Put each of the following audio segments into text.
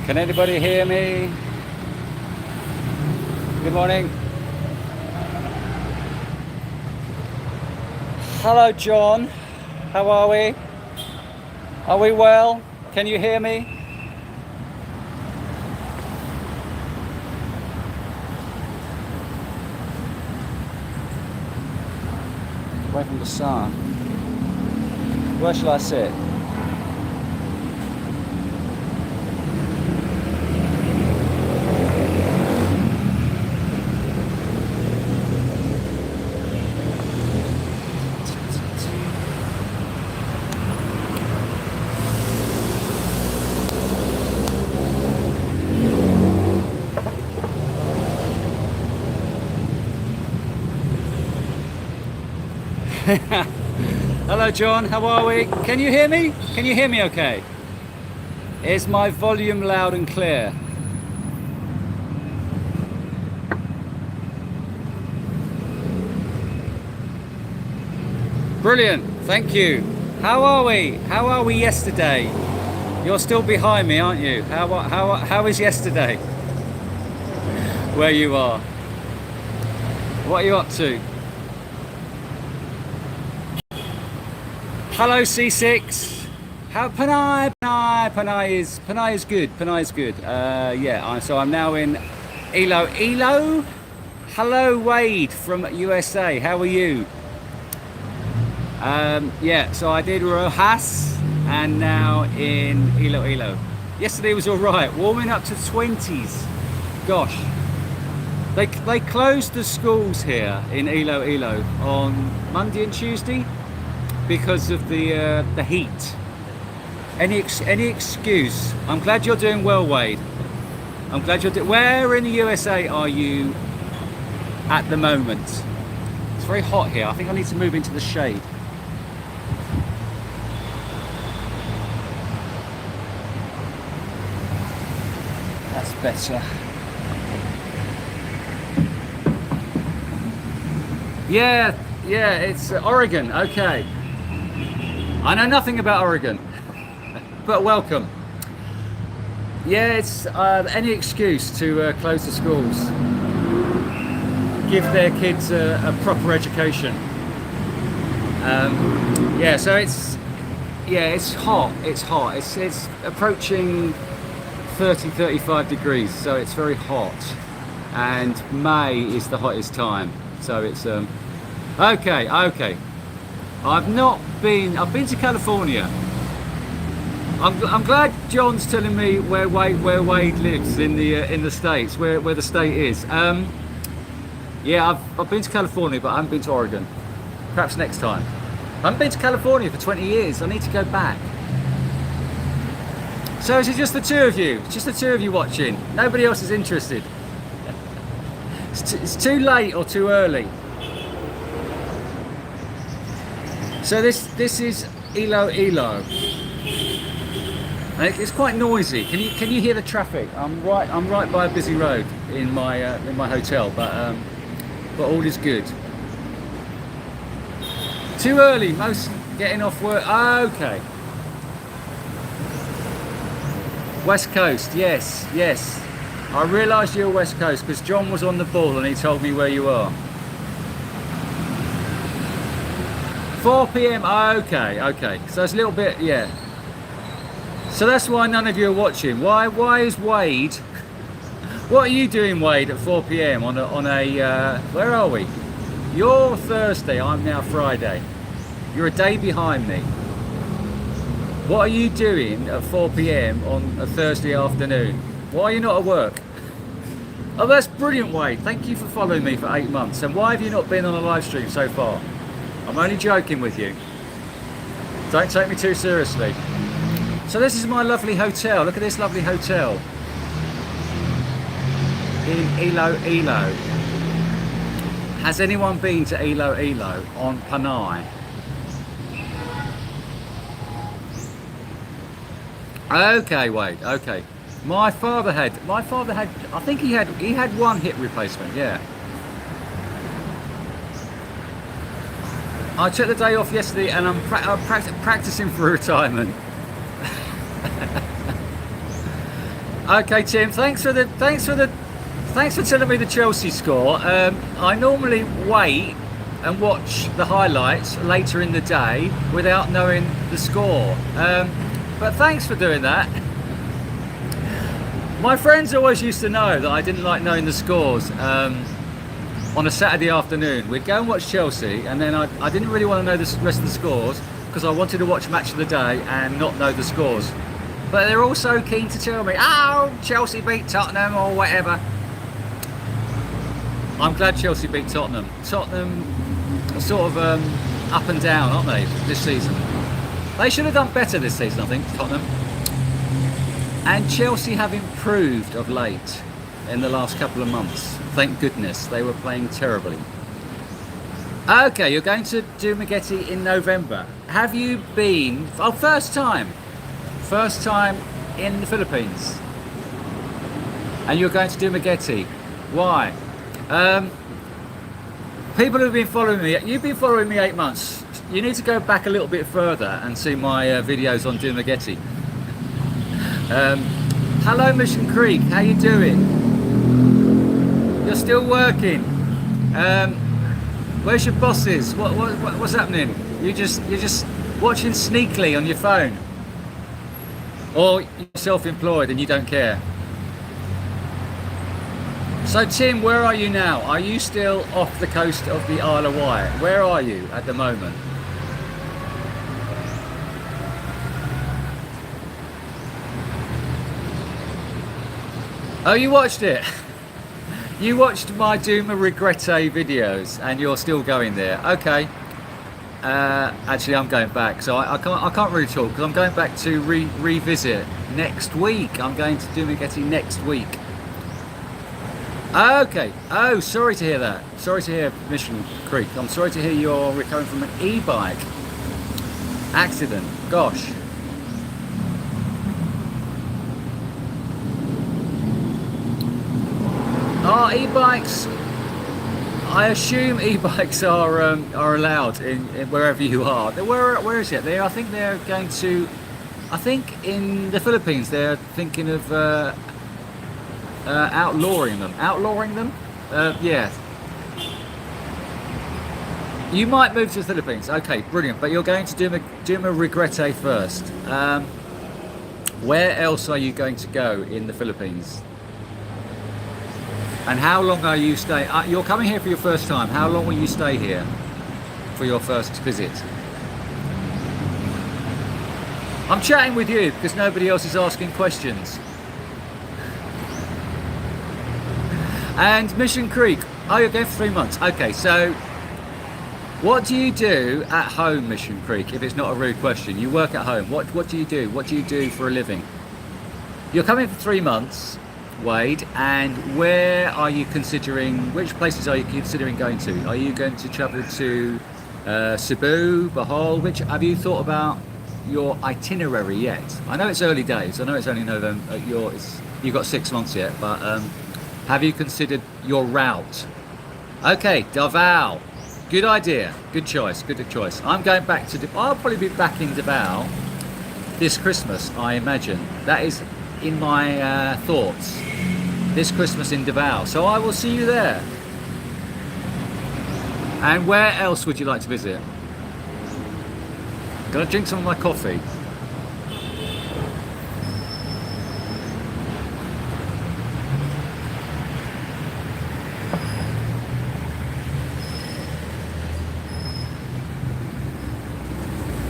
Can anybody hear me? Good morning. Hello, John. How are we? Are we well? Can you hear me? Away from the sun. Where shall I sit? Hello John, how are we? Can you hear me? Can you hear me okay? Is my volume loud and clear? Brilliant, thank you. How are we? How are we yesterday? You're still behind me, aren't you? How is yesterday? Where you are? What are you up to? Hello C6. How Panay is good. Panay is good. Yeah. So I'm now in Iloilo. Hello Wade from USA. How are you? Yeah. So I did Rojas and now in Iloilo. Yesterday was all right. Warming up to 20s. Gosh. They closed the schools here in Iloilo on Monday and Tuesday, because of the heat. Any excuse? I'm glad you're doing well, Wade. I'm glad you're doing. Where in the USA are you at the moment? It's very hot here. I think I need to move into the shade. That's better. Yeah, it's Oregon. Okay. I know nothing about Oregon, but welcome. Yeah, it's any excuse to close the schools, give their kids a proper education. Yeah, so it's hot. It's hot. It's approaching 30-35 degrees, so it's very hot. And May is the hottest time, so it's okay. I've been to California. I'm glad John's telling me where Wade lives in the States, where the state is. Yeah, I've been to California, but I haven't been to Oregon. Perhaps next time. I haven't been to California for 20 years. I need to go back. So is it just the two of you? Just the two of you watching? Nobody else is interested? It's too late or too early? So this is Iloilo. It's quite noisy. Can you hear the traffic? I'm right by a busy road in my hotel, but all is good. Too early. Most getting off work. Okay. West Coast. Yes. I realised you're West Coast because John was on the ball and he told me where you are. 4 p.m. Okay. So it's a little bit, yeah. So that's why none of you are watching. Why is Wade? What are you doing, Wade, at 4 p.m. on a where are we? You're Thursday. I'm now Friday. You're a day behind me. What are you doing at 4 p.m. on a Thursday afternoon? Why are you not at work? Oh, that's brilliant, Wade. Thank you for following me for 8 months. And why have you not been on a live stream so far? I'm only joking with you. Don't take me too seriously. So this is my lovely hotel. Look at this lovely hotel in Iloilo. Has anyone been to Iloilo on Panay? Okay, Wade. Okay. My father had. I think he had one hip replacement. Yeah. I took the day off yesterday, and I'm practicing for retirement. Okay, Tim. Thanks for telling me the Chelsea score. I normally wait and watch the highlights later in the day without knowing the score. But thanks for doing that. My friends always used to know that I didn't like knowing the scores. On a Saturday afternoon, we'd go and watch Chelsea, and then I didn't really want to know the rest of the scores because I wanted to watch Match of the Day and not know the scores. But they're all so keen to tell me, oh, Chelsea beat Tottenham or whatever. I'm glad Chelsea beat Tottenham. Tottenham are sort of up and down, aren't they, this season? They should have done better this season, I think, Tottenham. And Chelsea have improved of late in the last couple of months. Thank goodness. They were playing terribly. Okay, you're going to Dumaguete in November. Have you been... Oh, first time in the Philippines. And you're going to Dumaguete. Why? People who've been following me, you've been following me 8 months. You need to go back a little bit further and see my videos on Dumaguete. Hello Mission Creek, how you doing? You're still working. Where's your bosses? What's happening? You're just watching sneakily on your phone, or you're self-employed and you don't care. So Tim, where are you now? Are you still off the coast of the Isle of Wight? Where are you at the moment? Oh, you watched it? You watched my Duma Regrette videos and you're still going there. Okay. Actually, I'm going back, so I can't really talk because I'm going back to revisit next week. I'm going to Dumaguete next week. Okay. Oh, sorry to hear that. Sorry to hear Mission Creek. I'm sorry to hear you're recovering from an e-bike accident. Gosh. Oh, e-bikes. I assume e-bikes are allowed in wherever you are. Where is it? I think they're going to. I think in the Philippines they're thinking of outlawing them. Outlawing them? Yeah. You might move to the Philippines. Okay, brilliant. But you're going to Duma Regrette first. Where else are you going to go in the Philippines? And how long are you staying? You're coming here for your first time. How long will you stay here for your first visit? I'm chatting with you because nobody else is asking questions. And Mission Creek. Oh, you're going for 3 months. Okay, so what do you do at home, Mission Creek, if it's not a rude question? You work at home. What do you do? What do you do for a living? You're coming for 3 months. Wade, and where are you considering, which places are you considering going to? Are you going to travel to Cebu, Bohol? Have you thought about your itinerary yet? I know it's early days, I know it's only November, you've got 6 months yet, but have you considered your route? Okay, Davao, good idea, good choice. I'm going back to, I'll probably be back in Davao this Christmas, I imagine. That is in my thoughts, this Christmas in Davao, so I will see you there. And where else would you like to visit? Gonna drink some of my coffee.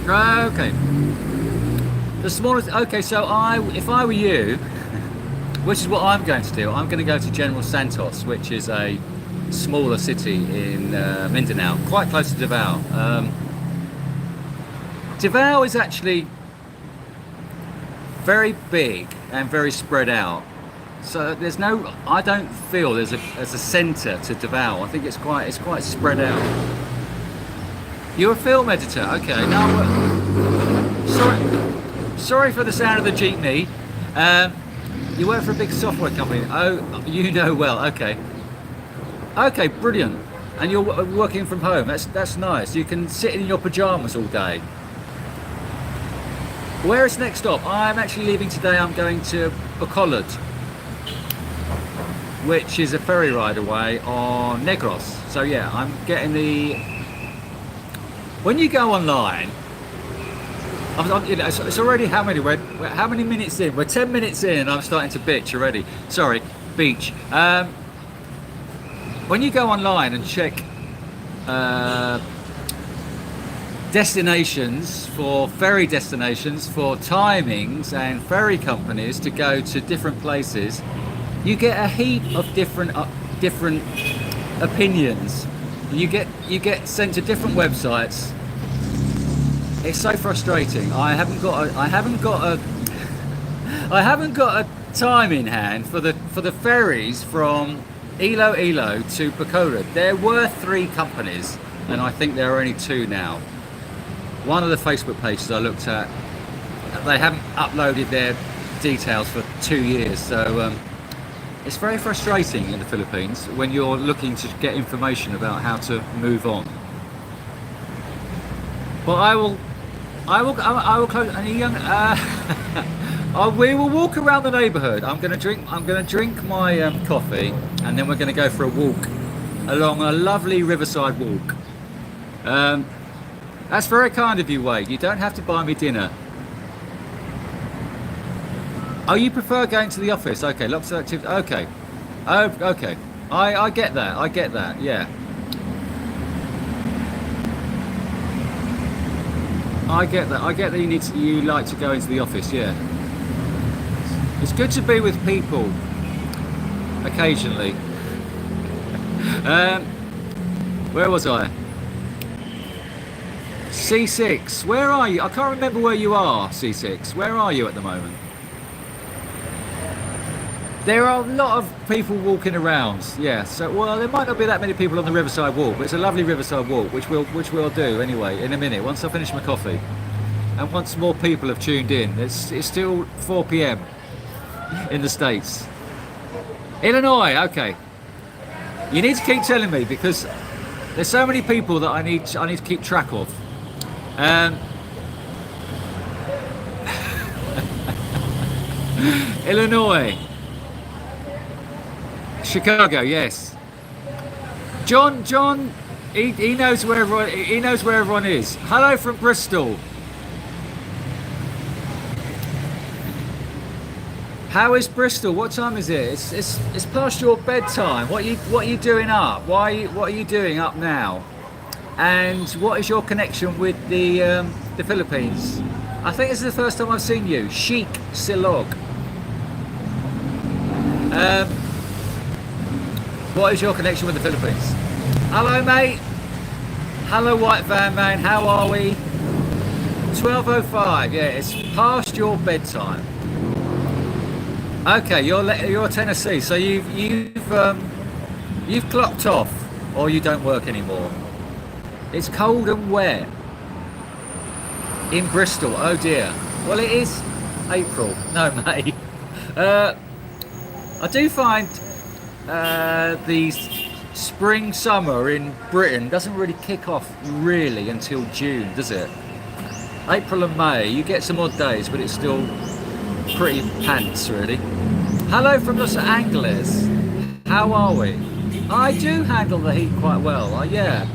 Okay. The smallest. Okay, so if I were you, which is what I'm going to do, I'm going to go to General Santos, which is a smaller city in Mindanao, quite close to Davao. Davao is actually very big and very spread out. So I don't feel there's a centre to Davao. I think it's quite spread out. You're a film editor, okay? No, sorry for the sound of the jeepney. You work for a big software company. Oh, you know well. Okay. Okay, brilliant. And you're working from home. That's nice. You can sit in your pajamas all day. Where is next stop? I'm actually leaving today. I'm going to Bacolod. which is a ferry ride away on Negros. So yeah, I'm getting the. When you go online, you know, it's already how many minutes in? We're 10 minutes in, and I'm starting to bitch already. Sorry, beach. When you go online and check destinations for ferry destinations for timings and ferry companies to go to different places, you get a heap of different opinions. You get sent to different websites. It's so frustrating. I haven't got a time in hand for the ferries from Iloilo to Pagoda. There were 3 companies, and I think there are only 2 now. One of the Facebook pages I looked at, they haven't uploaded their details for 2 years, so it's very frustrating in the Philippines when you're looking to get information about how to move on. But I will close. We will walk around the neighbourhood. I'm going to drink my coffee, and then we're going to go for a walk along a lovely riverside walk. That's very kind of you, Wade. You don't have to buy me dinner. Oh, you prefer going to the office? Okay, lots of activity. Okay. Oh, okay. I get that. I get that. Yeah. I get that. I get that you like to go into the office. Yeah. It's good to be with people occasionally. Where was I? C6. Where are you? I can't remember where you are. C6. Where are you at the moment? There are a lot of people walking around. Yeah. So well, there might not be that many people on the Riverside Walk, but it's a lovely Riverside Walk, which we'll do anyway in a minute once I finish my coffee, and once more people have tuned in. It's still 4 p.m. in the States. Illinois. Okay. You need to keep telling me because there's so many people that I need to keep track of. Illinois. Chicago, yes. John, he knows where everyone is. Hello from Bristol. How is Bristol? What time is it? It's past your bedtime. What are you doing up? What are you doing up now? And what is your connection with the Philippines? I think this is the first time I've seen you. Sheik Silog. What is your connection with the Philippines? Hello, mate. Hello, White Van Man. How are we? 12:05. Yeah, it's past your bedtime. Okay, you're Tennessee, so you've clocked off, or you don't work anymore. It's cold and wet in Bristol. Oh dear. Well, it is April. No, May. I do find the spring summer in Britain doesn't really kick off really until June, does it? April and May, you get some odd days, but it's still pretty pants really. Hello from Los Angeles. How are we? I do handle the heat quite well. Yeah.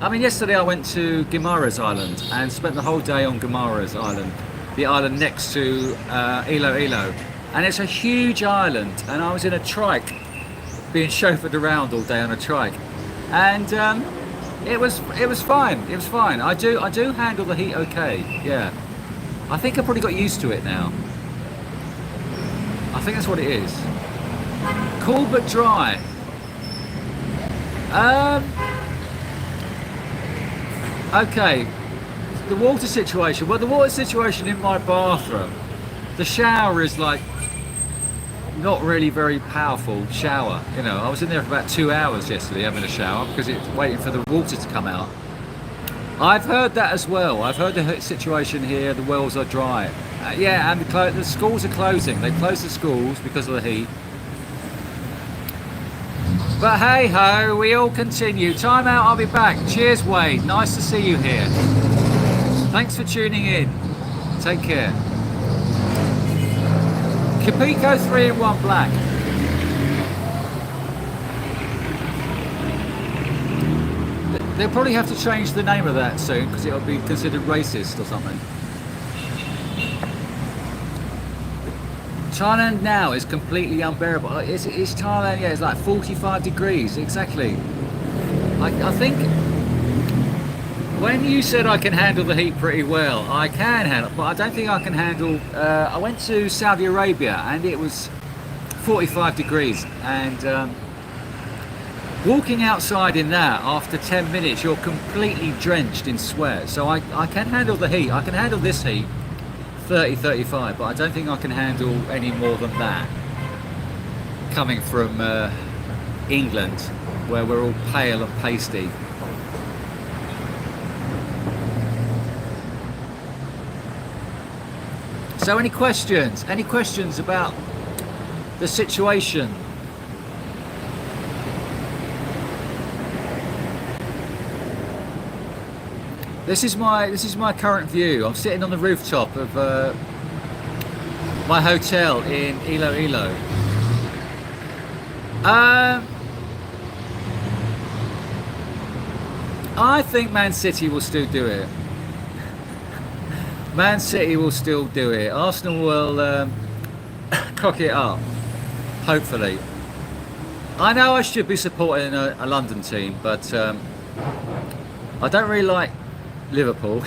I mean, yesterday I went to Gumaris Island and spent the whole day on Gumaris Island, the island next to Iloilo. And it's a huge island, and I was in a trike, being chauffeured around all day on a trike, and it was fine. It was fine. I do handle the heat okay. Yeah, I think I probably got used to it now. I think that's what it is. Cool but dry. Okay, the water situation. Well, the water situation in my bathroom, the shower is like not really very powerful shower. You know, I was in there for about 2 hours yesterday having a shower because it's waiting for the water to come out. I've heard that as well. I've heard the situation here, the wells are dry. Yeah, and the schools are closing. They closed the schools because of the heat. But hey ho, we all continue. Time out, I'll be back. Cheers, Wade. Nice to see you here. Thanks for tuning in. Take care. Capico 3-in-1 Black. They'll probably have to change the name of that soon because it'll be considered racist or something. Thailand now is completely unbearable. It's Thailand, yeah, it's like 45 degrees, exactly. I think when you said I can handle the heat pretty well, I can handle, but I don't think I can handle, I went to Saudi Arabia and it was 45 degrees and walking outside in that after 10 minutes you're completely drenched in sweat. So I can handle the heat, I can handle this heat 30-35, but I don't think I can handle any more than that coming from England where we're all pale and pasty. So any questions about the situation? This is my current view. I'm sitting on the rooftop of my hotel in Iloilo. I think Man City will still do it. Man City will still do it. Arsenal will cock it up, hopefully. I know I should be supporting a London team, but I don't really like Liverpool,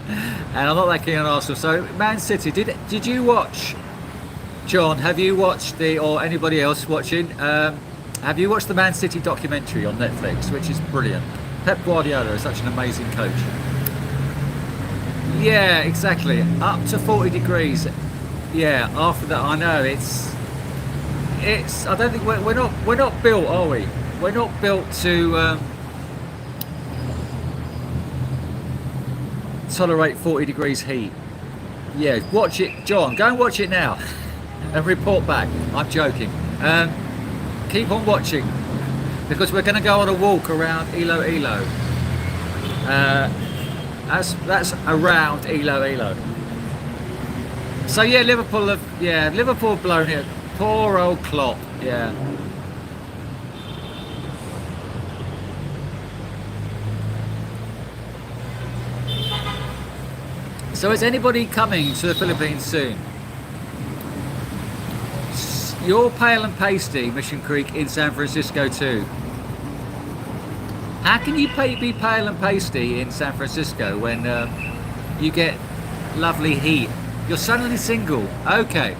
and I'm not that keen on Arsenal. So Man City, did you watch, John? Have you watched or anybody else watching? Have you watched the Man City documentary on Netflix, which is brilliant? Pep Guardiola is such an amazing coach. Yeah, exactly. Up to 40 degrees. Yeah, after that, I know it's. I don't think we're not built, are we? We're not built to tolerate 40 degrees heat. Yeah, watch it, John. Go and watch it now, and report back. I'm joking. Keep on watching because we're going to go on a walk around Iloilo. That's around Iloilo. So yeah, Liverpool have blown it. Poor old Klopp. Yeah. So is anybody coming to the Philippines soon? You're pale and pasty, Mission Creek in San Francisco too. How can you be pale and pasty in San Francisco when you get lovely heat? You're suddenly single. Okay.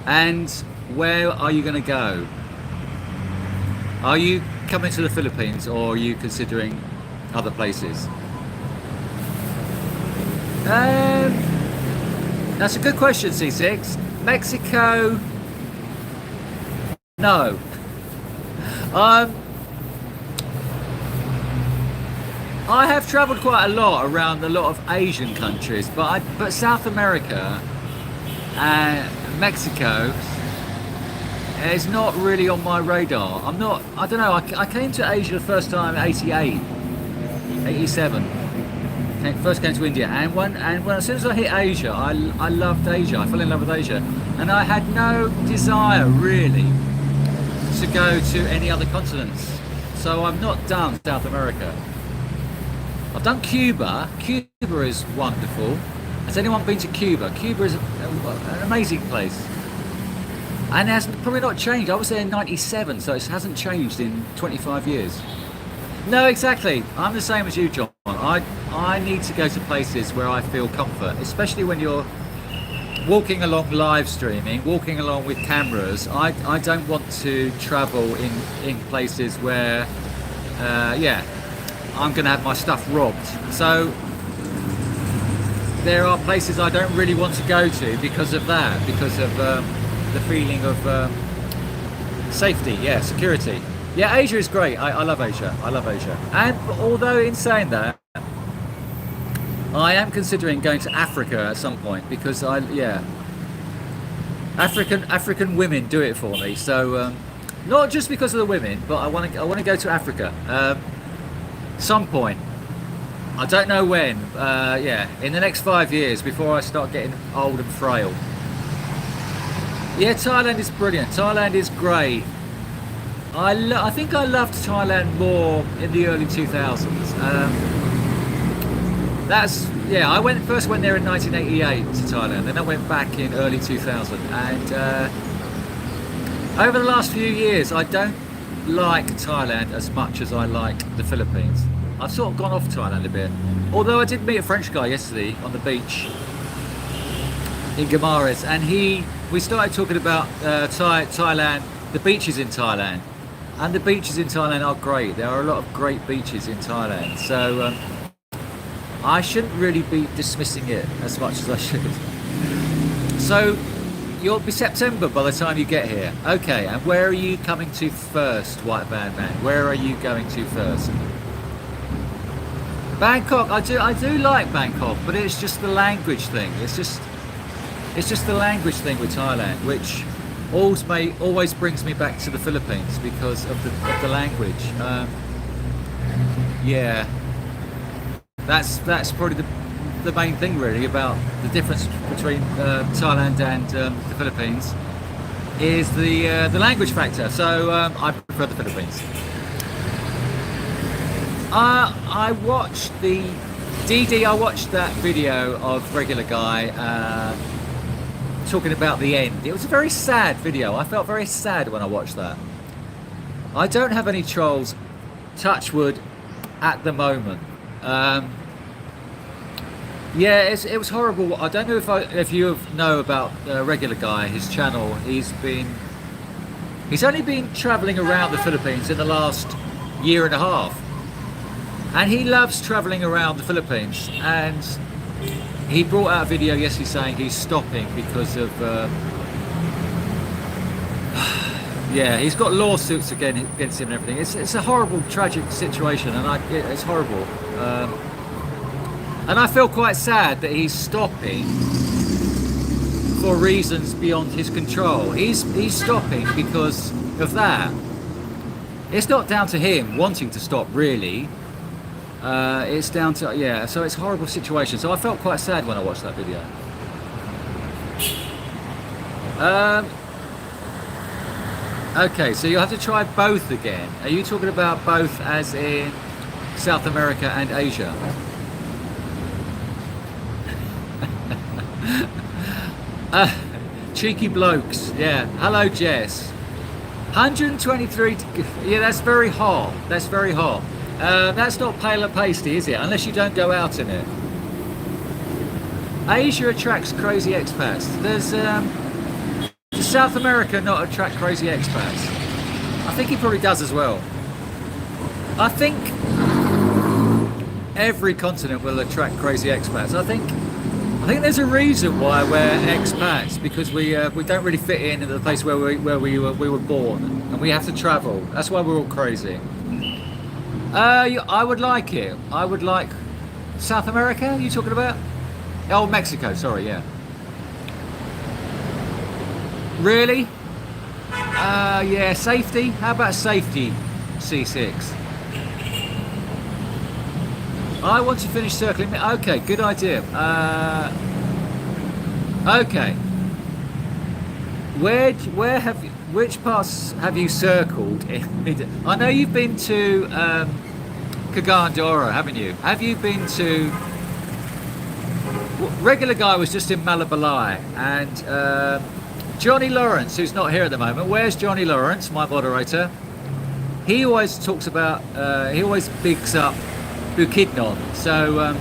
And where are you going to go? Are you coming to the Philippines or are you considering other places? That's a good question, C6. Mexico? No. I have travelled quite a lot around a lot of Asian countries, but South America and Mexico is not really on my radar. I don't know, I came to Asia the first time in 88, 87. First came to India, and when as soon as I hit Asia, I loved Asia. I fell in love with Asia, and I had no desire really to go to any other continents. So I've not done South America. I've done Cuba. Cuba is wonderful. Has anyone been to Cuba? Cuba is an amazing place, and it has probably not changed. I was there in '97, so it hasn't changed in 25 years. No, exactly. I'm the same as you, John. I need to go to places where I feel comfort, especially when you're walking along live streaming, walking along with cameras. I don't want to travel in places where, I'm going to have my stuff robbed. So there are places I don't really want to go to because of that, because of the feeling of safety, security. Yeah, Asia is great. I love Asia. I love Asia. And although in saying that, I am considering going to Africa at some point because African women do it for me. So not just because of the women, but I want to go to Africa some point. I don't know when. In the next 5 years before I start getting old and frail. Yeah, Thailand is brilliant. Thailand is great. I think I loved Thailand more in the early 2000s. I first went there in 1988 to Thailand, then I went back in early 2000, and over the last few years I don't like Thailand as much as I like the Philippines. I've sort of gone off Thailand a bit, although I did meet a French guy yesterday on the beach in Gumaris, and we started talking about Thailand, the beaches in Thailand, and the beaches in Thailand are great. There are a lot of great beaches in Thailand, so I shouldn't really be dismissing it as much as I should. So you'll be September by the time you get here. Okay, and where are you coming to first, White Van Man? Where are you going to first? Bangkok. I do like Bangkok, but it's just the language thing. It's just the language thing with Thailand, which always brings me back to the Philippines because of the language. Yeah, that's probably the main thing really about the difference between Thailand and the Philippines is the language factor. So I prefer the Philippines. I watched I watched that video of Regular Guy talking about the end. It was a very sad video. I felt very sad when I watched that. I don't have any trolls, touch wood, at the moment. Yeah, it was horrible. I don't know if you know about Regular Guy, his channel. He's only been travelling around the Philippines in the last year and a half, and he loves travelling around the Philippines. And he brought out a video yesterday saying he's stopping because of yeah, he's got lawsuits against him and everything. It's a horrible, tragic situation, and it's horrible. And I feel quite sad that he's stopping for reasons beyond his control. He's stopping because of that. It's not down to him wanting to stop, really. It's down to, yeah, so it's a horrible situation. So I felt quite sad when I watched that video. Okay, so you'll have to try both again. Are you talking about both as in South America and Asia? Cheeky blokes, yeah. Hello, Jess. 123, yeah, that's very hot. That's very hot. That's not pale and pasty, is it? Unless you don't go out in it. Asia attracts crazy expats. Does South America not attract crazy expats? I think he probably does as well. I think every continent will attract crazy expats. I think there's a reason why we're expats, because we don't really fit in the place where we were born, and we have to travel. That's why we're all crazy. I would like it. I would like South America. Are you talking about? Oh, Mexico. Sorry, yeah. Really? Yeah. Safety. How about safety? C6. I want to finish circling. Okay, good idea. Okay. Which parts have you circled? I know you've been to Cagayan, haven't you? Have you been to? Regular Guy was just in Malabalai, and Johnny Lawrence, who's not here at the moment. Where's Johnny Lawrence, my moderator? He always talks about. He always bigs up Bukidnon. So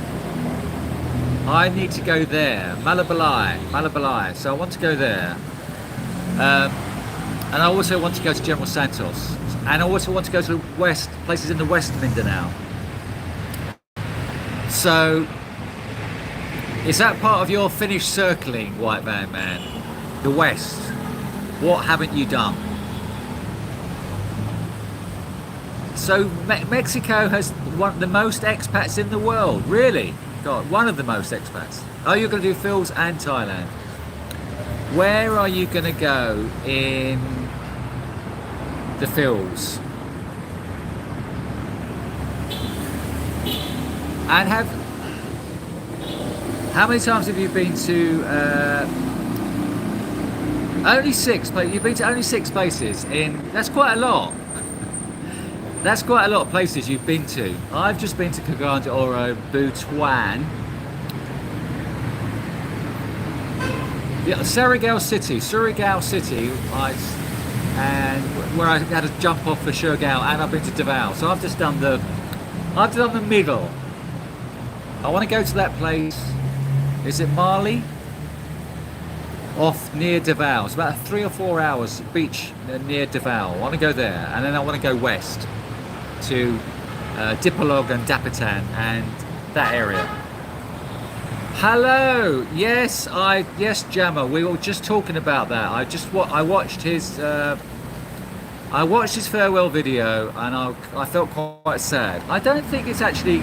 I need to go there. Malabalai. So I want to go there. And I also want to go to General Santos. And I also want to go to the west, places in the West Mindanao. So, is that part of your finished circling, White Van Man? The West. What haven't you done? So, Mexico has one of the most expats in the world. Really? God, one of the most expats. Oh, you're going to do Phil's and Thailand. Where are you going to go in the Phils? And how many times have you been to? Only 6, but you've been to only 6 places in. That's quite a lot. That's quite a lot of places you've been to. I've just been to Cagayan de Oro, Butuan, yeah, Surigao City, and where I had to jump off for Surigao, and I've been to Davao. So I've done the middle. I want to go to that place. Is it Mali? Off near Davao. It's about 3 or 4 hours beach near Davao. I want to go there, and then I want to go west to Dipolog and Dapitan and that area. Hello. Yes, Jammer. We were just talking about that. I watched his farewell video, and I felt quite sad. I don't think it's actually.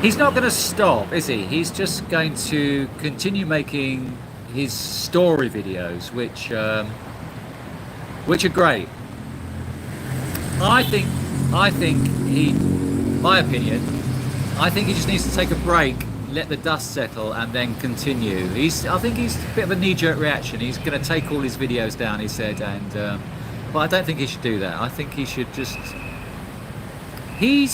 He's not going to stop, is he? He's just going to continue making his story videos, which are great. I think my opinion, I think he just needs to take a break, let the dust settle, and then continue. I think he's a bit of a knee-jerk reaction. He's going to take all his videos down, he said, and but I don't think he should do that. I think he should just. He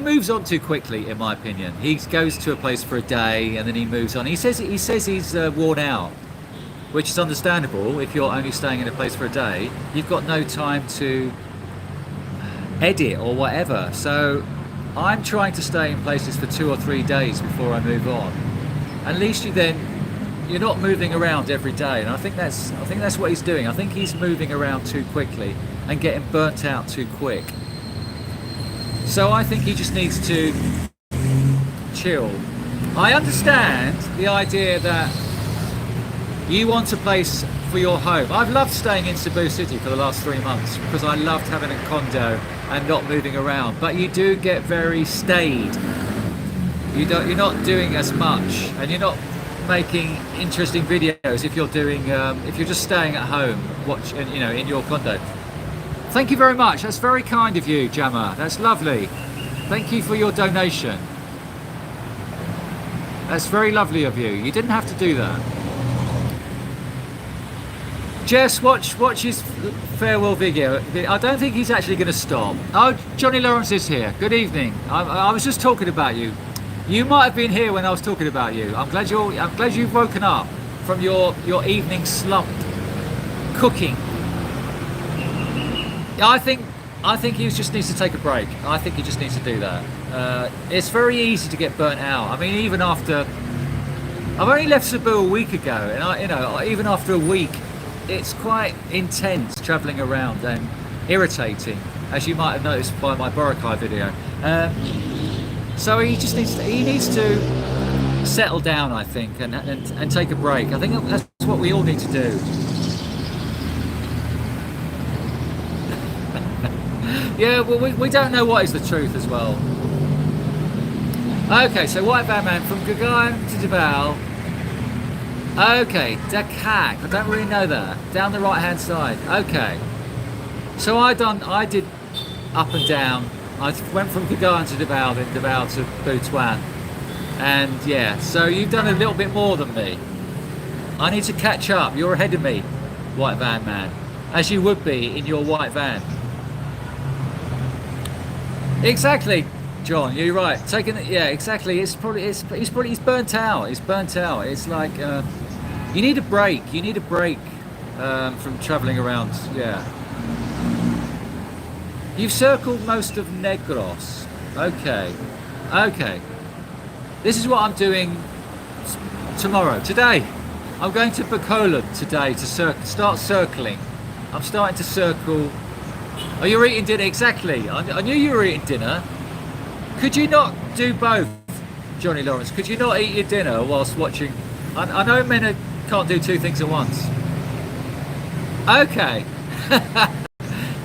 moves on too quickly, in my opinion. He goes to a place for a day and then he moves on. He says he's worn out, which is understandable. If you're only staying in a place for a day, you've got no time to edit or whatever. So I'm trying to stay in places for 2 or 3 days before I move on. At least you're not moving around every day, and I think that's what he's doing. I think he's moving around too quickly and getting burnt out too quick. So I think he just needs to chill. I understand the idea that you want a place for your home. I've loved staying in Cebu City for the last 3 months because I loved having a condo and not moving around. But you do get very staid. You're not doing as much, and you're not making interesting videos if you're just staying at home, in your condo. Thank you very much. That's very kind of you, Jammer. That's lovely. Thank you for your donation. That's very lovely of you. You didn't have to do that. Jess, watch his farewell video. I don't think he's actually going to stop. Oh, Johnny Lawrence is here. Good evening. I was just talking about you. You might have been here when I was talking about you. I'm glad you've woken up from your evening slump cooking. I think he just needs to take a break. I think he just needs to do that. It's very easy to get burnt out. I mean, even after I've only left Cebu a week ago, and even after a week, it's quite intense travelling around and irritating, as you might have noticed by my Boracay video. So he needs to settle down, I think, and take a break. I think that's what we all need to do. Yeah, well, we don't know what is the truth as well. Okay, so White Van Man from Cagayan to Davao. Okay, Dakak. I don't really know that. Down the right hand side. Okay. So I did up and down. I went from Cagayan to Davao, then Davao to Butuan. And yeah, so you've done a little bit more than me. I need to catch up. You're ahead of me, White Van Man, as you would be in your white van. Exactly, John. You're right. Yeah, exactly. He's burnt out. He's burnt out. It's like you need a break. You need a break from travelling around. Yeah. You've circled most of Negros. Okay. Okay. This is what I'm doing tomorrow. Today, I'm going to Bacolod today to start circling. I'm starting to circle. Oh, you're eating dinner? Exactly. I knew you were eating dinner. Could you not do both, Johnny Lawrence? Could you not eat your dinner whilst watching? I know men can't do two things at once. Okay.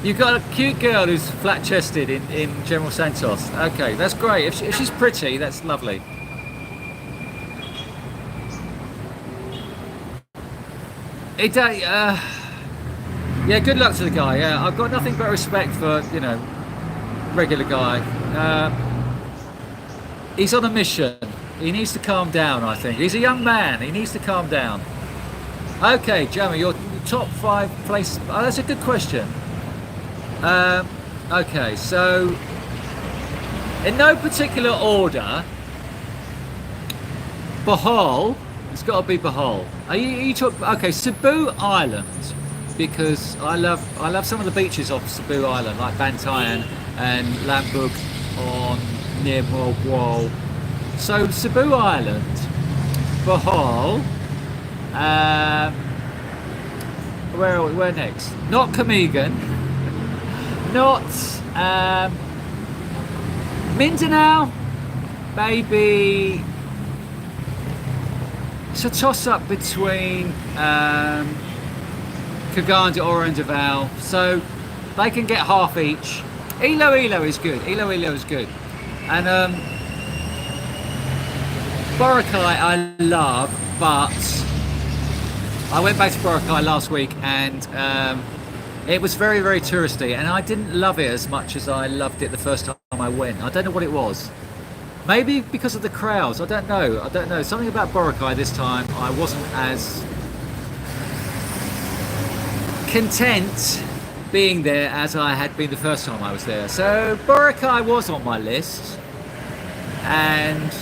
You've got a cute girl who's flat-chested in General Santos. Okay, that's great. If she's pretty, that's lovely. Yeah, good luck to the guy. Yeah, I've got nothing but respect for, regular guy. He's on a mission. He needs to calm down, I think. He's a young man. He needs to calm down. Okay, Jamie, your top 5 places. Oh, that's a good question. Okay, so in no particular order, Bohol. It's got to be Bohol. Are you talking? Okay, Cebu Island, because I love some of the beaches off Cebu Island, like Bantayan and Lambug on near Morwal. So Cebu Island, Bohol. Where next? Not Camigan. Not Mindanao. Maybe. It's a toss-up between Cagayan or Davao, so they can get half each. Iloilo is good. Iloilo is good, and Boracay I love, but I went back to Boracay last week and it was very, very touristy, and I didn't love it as much as I loved it the first time I went. I don't know what it was. Maybe because of the crowds. I don't know. Something about Boracay this time, I wasn't as content being there as I had been the first time I was there. So Boracay was on my list, and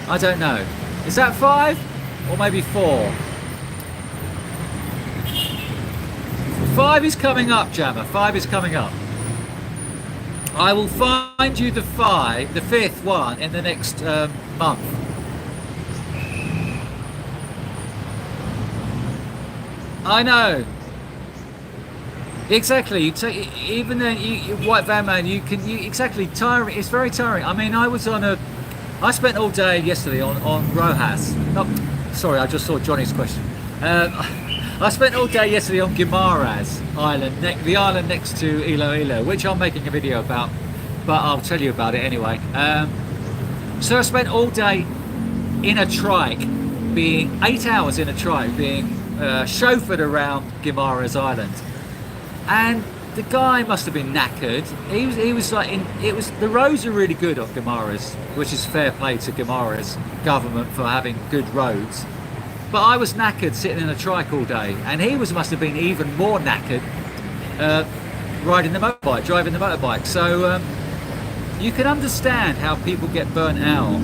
I don't know. Is that 5 or maybe 4? 5 is coming up, Jammer. 5 is coming up. I will find you the 5th one in the next month. I know. Exactly. You take even then, white van man. Exactly tiring. It's very tiring. I mean, I spent all day yesterday on Rojas. No, sorry, I just saw Johnny's question. I spent all day yesterday on Gumaris Island, the island next to Iloilo, which I'm making a video about, but I'll tell you about it anyway. So I spent all day in a trike, being 8 hours in a trike, being chauffeured around Gumaris Island, and the guy must have been knackered. He was like, the roads are really good on Gumaris, which is fair play to Gumaris government for having good roads. But I was knackered sitting in a trike all day, and he must have been even more knackered driving the motorbike. So you can understand how people get burnt out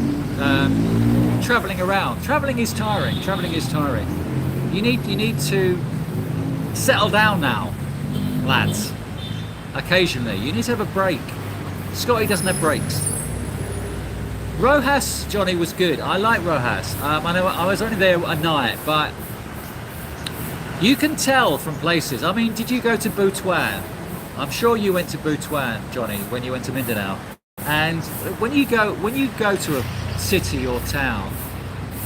traveling around. Traveling is tiring. You need to settle down now, lads. Occasionally, you need to have a break. Scotty doesn't have breaks. Rojas, Johnny, was good. I like Rojas. I know I was only there a night, but you can tell from places. I mean, did you go to Butuan? I'm sure you went to Butuan, Johnny, when you went to Mindanao. And when you go to a city or town,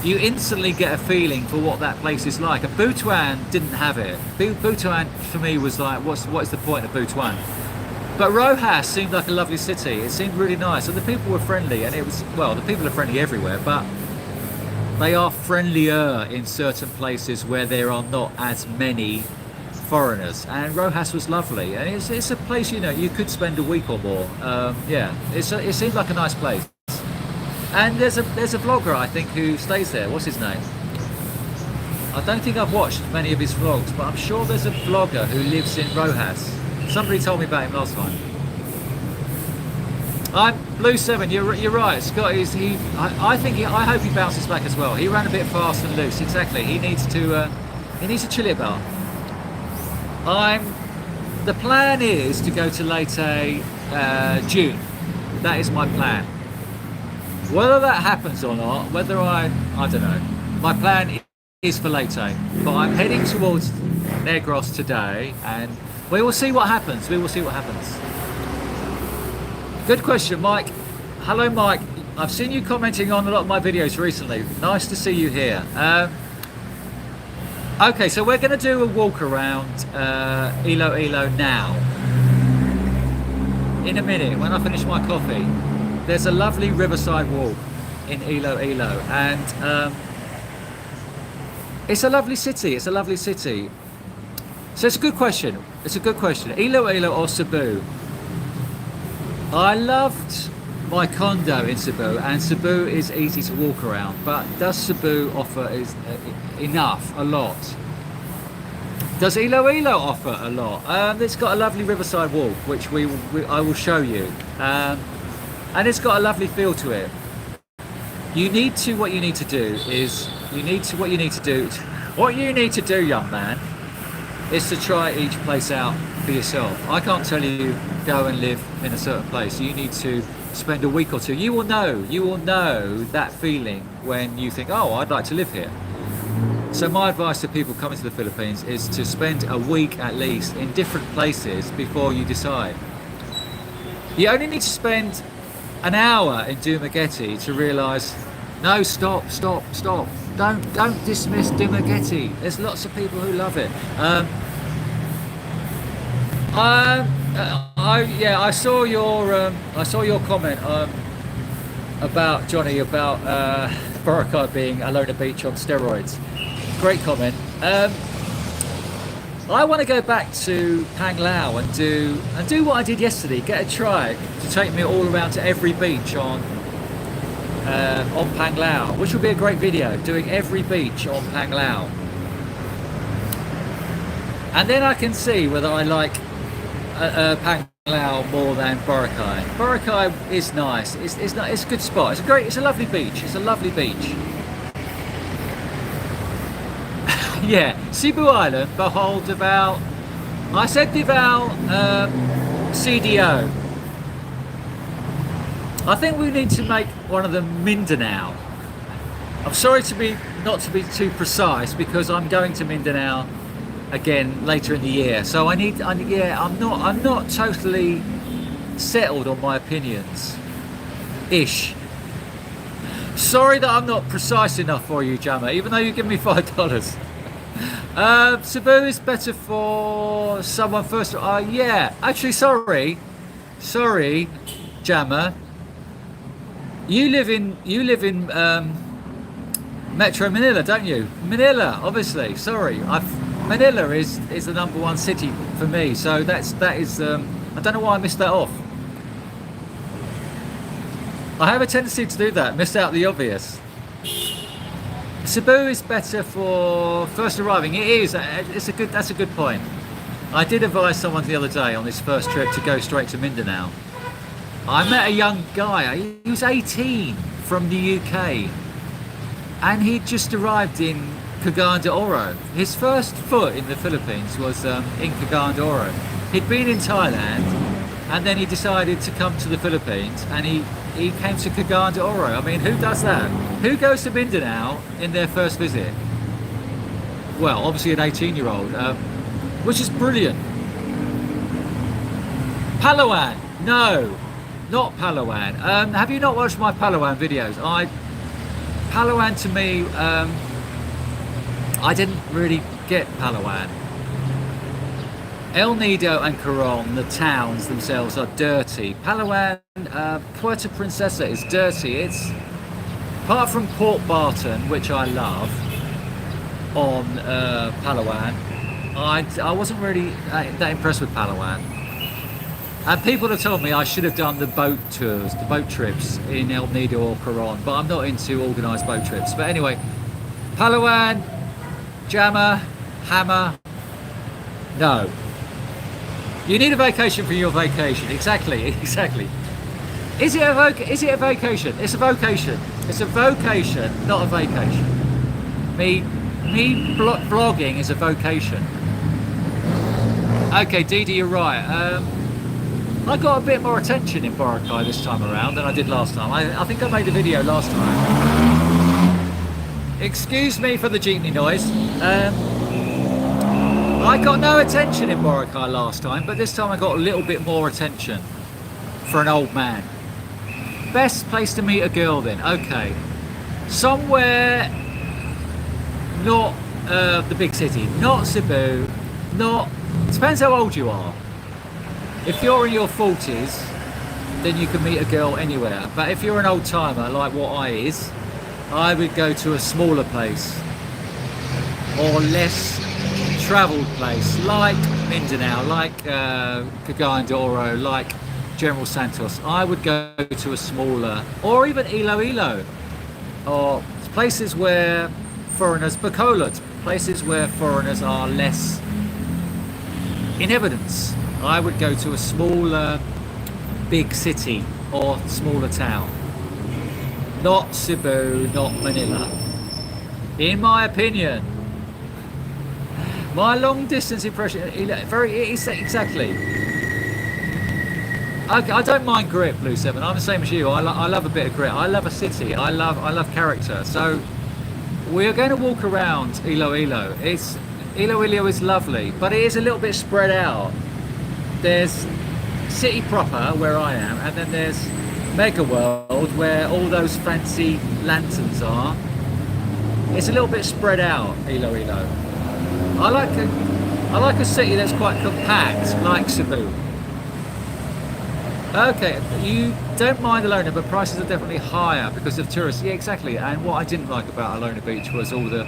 you instantly get a feeling for what that place is like. And Butuan didn't have it. Butuan for me was like, what's the point of Butuan? But Rojas seemed like a lovely city. It seemed really nice, and the people were friendly. And the people are friendly everywhere, but they are friendlier in certain places where there are not as many foreigners. And Rojas was lovely, and it's a place you could spend a week or more. Yeah, it seemed like a nice place. And there's a vlogger, I think, who stays there. What's his name? I don't think I've watched many of his vlogs, but I'm sure there's a vlogger who lives in Rojas. Somebody told me about him last time. I'm Blue 7. You're right. Scott is I hope he bounces back as well. He ran a bit fast and loose. Exactly. He needs to chill it out. The plan is to go to Leyte June. That is my plan. Whether that happens or not, I don't know. My plan is for Leyte, but I'm heading towards Negros today, and we will see what happens. Good question, Mike. Hello, Mike. I've seen you commenting on a lot of my videos recently. Nice to see you here. Okay, so we're going to do a walk around Iloilo now. In a minute, when I finish my coffee, there's a lovely riverside walk in Iloilo, and it's a lovely city. So it's a good question. Iloilo or Cebu? I loved my condo in Cebu, and Cebu is easy to walk around, but does Cebu offer a lot? Does Iloilo offer a lot? It's got a lovely riverside walk, which I will show you, and it's got a lovely feel to it. What you need to do, young man, is to try each place out for yourself. I can't tell you go and live in a certain place. You need to spend a week or two. You will know that feeling when you think, oh, I'd like to live here. So my advice to people coming to the Philippines is to spend a week at least in different places before you decide. You only need to spend an hour in Dumaguete to realise, no, stop. Don't dismiss Dumaguete. There's lots of people who love it. I saw your comment about Johnny about Boracay being Alona Beach on steroids. Great comment. I want to go back to Panglao and do what I did yesterday. Get a trike to take me all around to every beach on Panglao, which will be a great video. Doing every beach on Panglao, and then I can see whether I like Panglao more than Boracay. Boracay is nice. It's a good spot. It's a lovely beach. It's a lovely beach. Yeah, Cebu Island beholds about, I said Deval CDO. I think we need to make one of them Mindanao. I'm sorry not to be too precise, because I'm going to Mindanao again later in the year. So I'm not totally settled on my opinions. Ish. Sorry that I'm not precise enough for you, Jammer, even though you give me $5. Cebu is better for someone first. Yeah, actually, sorry, Jammer. You live in Metro Manila, don't you? Manila, obviously. Sorry, Manila is the #1 city for me. So that is. I don't know why I missed that off. I have a tendency to do that. Miss out the obvious. Cebu is better for first arriving. It is. That's a good point. I did advise someone the other day on this first trip to go straight to Mindanao. I met a young guy. He was 18 from the UK, and he'd just arrived in Cagayan de Oro. His first foot in the Philippines was in Cagayan de Oro. He'd been in Thailand, and then he decided to come to the Philippines, and he came to Cagayan de Oro. I mean, who does that? Who goes to Mindanao in their first visit? Well, obviously an 18-year-old, which is brilliant. Palawan, no, not Palawan. Have you not watched my Palawan videos? Palawan to me, I didn't really get Palawan. El Nido and Coron, the towns themselves, are dirty. Palawan, Puerto Princesa is dirty. It's, apart from Port Barton, which I love, on Palawan, I wasn't really that impressed with Palawan. And people have told me I should have done the boat tours, the boat trips in El Nido or Coron, but I'm not into organised boat trips. But anyway, Palawan, Jammer, Hammer, no. You need a vacation for your vacation. Exactly. Is it a vacation? It's a vocation. It's a vocation, not a vacation. Me blogging is a vocation. Okay, Didi, you're right. I got a bit more attention in Boracay this time around than I did last time. I think I made a video last time. Excuse me for the jeepney noise. I got no attention in Boracay last time, but this time I got a little bit more attention for an old man. Best place to meet a girl then? Okay. Somewhere not the big city, not Cebu, not... Depends how old you are. If you're in your 40s, then you can meet a girl anywhere. But if you're an old timer like what I would go to a smaller place or less travelled place like Mindanao, like Cagayan de Oro, like General Santos. I would go to a smaller, or even Iloilo, or places where foreigners, Bacolod, places where foreigners are less in evidence, I would go to a smaller, big city or smaller town. Not Cebu, not Manila. In my opinion, my long distance impression, exactly. I don't mind grit, Blue 7. I'm the same as you. I love a bit of grit. I love a city. I love character. So we're going to walk around Iloilo. Iloilo is lovely, but it is a little bit spread out. There's city proper where I am, and then there's Mega World where all those fancy lanterns are. It's a little bit spread out, Iloilo. I like a city that's quite compact, like Cebu. Okay, you don't mind Iloilo, but prices are definitely higher because of tourists. Yeah, exactly. And what I didn't like about Iloilo Beach was all the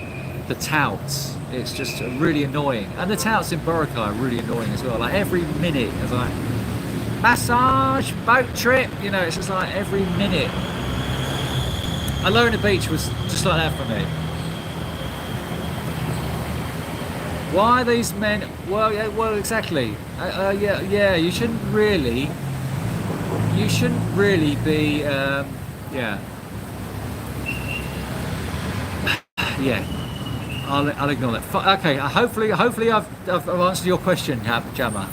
touts. It's just really annoying. And the touts in Boracay are really annoying as well. Like every minute, it's like massage, boat trip. You know, it's just like every minute. Iloilo Beach was just like that for me. Why are these men? Well, yeah, well, exactly. Yeah. You shouldn't really be. Yeah. I'll ignore that. Okay. Hopefully, I've answered your question, Jammer.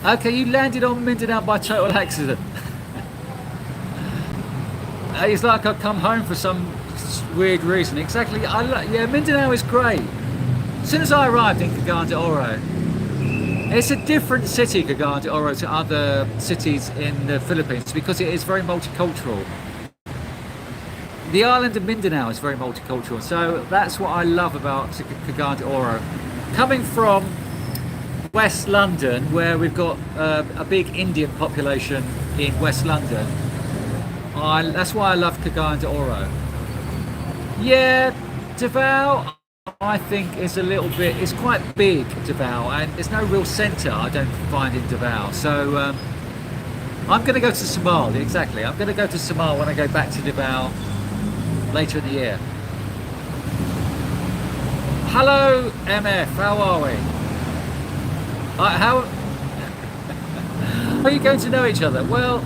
Okay, you landed on Mindanao by total accident. It's like I've come home for some weird reason. Exactly. Yeah, Mindanao is great. As soon as I arrived in Cagayan de Oro, it's a different city, Cagayan de Oro, to other cities in the Philippines because it is very multicultural. The island of Mindanao is very multicultural, so that's what I love about Cagayan de Oro. Coming from West London, where we've got a big Indian population in West London, that's why I love Cagayan de Oro. Yeah, Davao, I think is a little bit, it's quite big, Davao, and there's no real centre, I don't find, in Davao. So I'm going to go to Samal, exactly. I'm going to go to Samal when I go back to Davao later in the year. Hello, MF, how are we? How are you going to know each other? Well,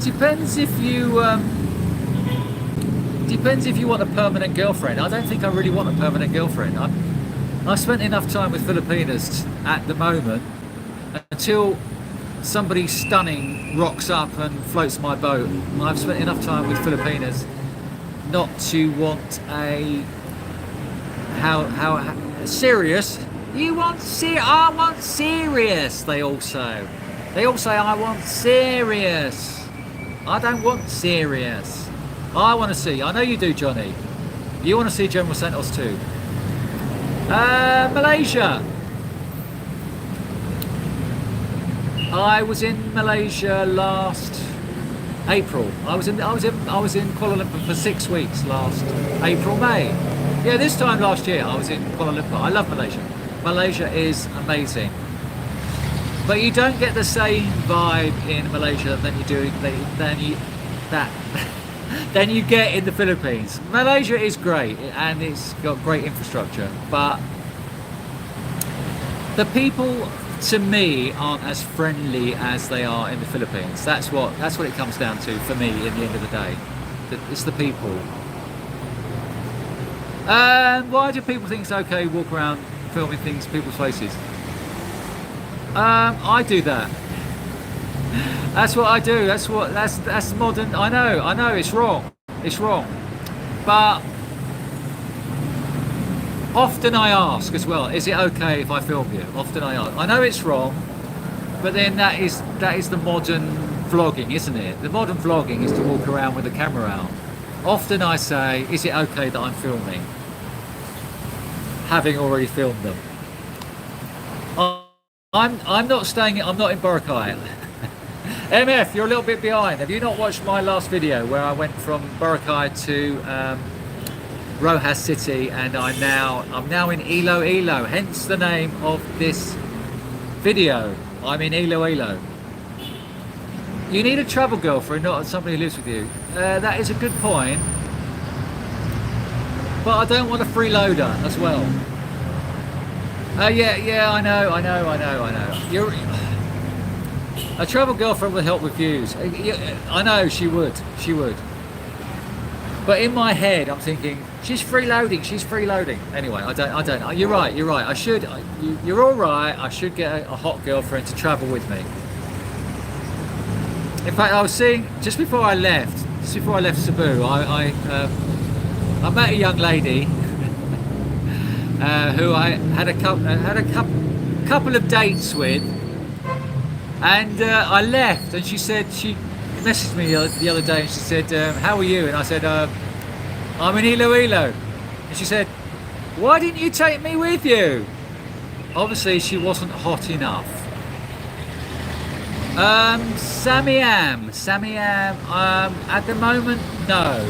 depends if you want a permanent girlfriend. I don't think I really want a permanent girlfriend. I've spent enough time with Filipinas at the moment until somebody stunning rocks up and floats my boat. I've spent enough time with Filipinas not to want a how serious. You want I want serious. They all say I want serious. I don't want serious. I want to see. I know you do, Johnny. You want to see General Santos too. Malaysia. I was in Malaysia last April. I was in Kuala Lumpur for 6 weeks last April, May. Yeah, this time last year I was in Kuala Lumpur. I love Malaysia. Malaysia is amazing, but you don't get the same vibe in Malaysia than you get in the Philippines. Malaysia is great and it's got great infrastructure, but the people to me aren't as friendly as they are in the Philippines. That's what it comes down to for me in the end of the day. It's the people. And why do people think it's okay to walk around filming things, people's faces? I do that. That's what I do. That's modern. I know. It's wrong. It's wrong. But often I ask as well, is it okay if I film you? Often I ask. I know it's wrong, but then that is the modern vlogging, isn't it? The modern vlogging is to walk around with the camera out. Often I say, is it okay that I'm filming? Having already filmed them. I'm not in Boracay. MF, you're a little bit behind. Have you not watched my last video where I went from Boracay to Rojas City, and I'm now in Iloilo, hence the name of this video. I'm in Iloilo. You need a travel girlfriend, not somebody who lives with you. That is a good point, but I don't want a freeloader as well. Yeah, I know. You're a travel girlfriend will help with views. I know she would. But in my head, I'm thinking she's freeloading. Anyway, I don't. You're right. I should. You're all right. I should get a hot girlfriend to travel with me. In fact, I was seeing just before I left Cebu, I met a young lady who I had a couple of dates with, and I left, and she messaged me the other day, and she said, "How are you?" And I said, "I'm in Iloilo," and she said, "Why didn't you take me with you?" Obviously, she wasn't hot enough. Samiam. At the moment, no.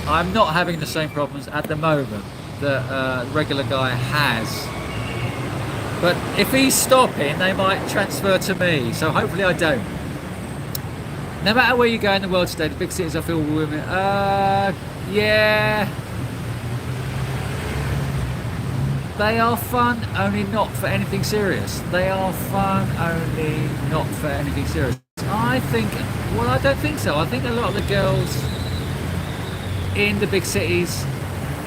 I'm not having the same problems at the moment that the regular guy has. But if he's stopping, they might transfer to me. So hopefully I don't. No matter where you go in the world today, the big cities are filled with women. Yeah. They are fun, only not for anything serious. I don't think so. I think a lot of the girls in the big cities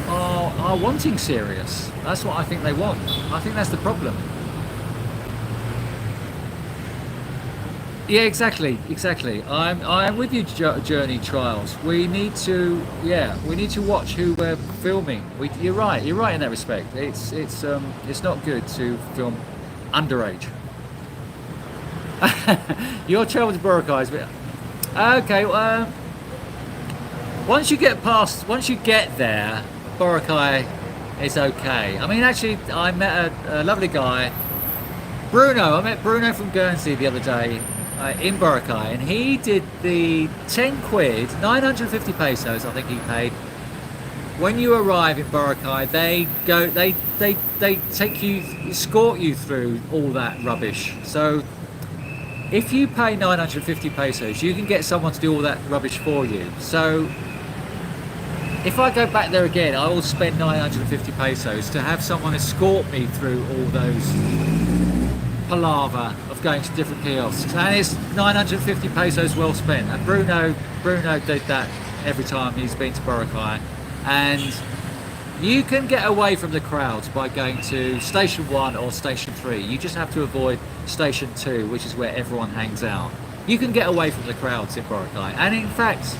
are wanting serious. That's what I think they want. I think that's the problem. Yeah, exactly. I'm with you, Journey Trials. We need to watch who we're filming. You're right in that respect. It's not good to film underage. Your travel to Boracay is a bit... Okay. Once you get there, Boracay is okay. I mean, actually, I met a lovely guy, Bruno. I met Bruno from Guernsey the other day. In Boracay, and he did the 10 quid, 950 pesos I think he paid. When you arrive in Boracay, they escort you through all that rubbish. So if you pay 950 pesos, you can get someone to do all that rubbish for you. So if I go back there again, I will spend 950 pesos to have someone escort me through all those palaver of going to different kiosks, and it's 950 pesos well spent. And Bruno did that every time he's been to Boracay, and you can get away from the crowds by going to station 1 or station 3. You just have to avoid station 2, which is where everyone hangs out. You can get away from the crowds in Boracay, and in fact,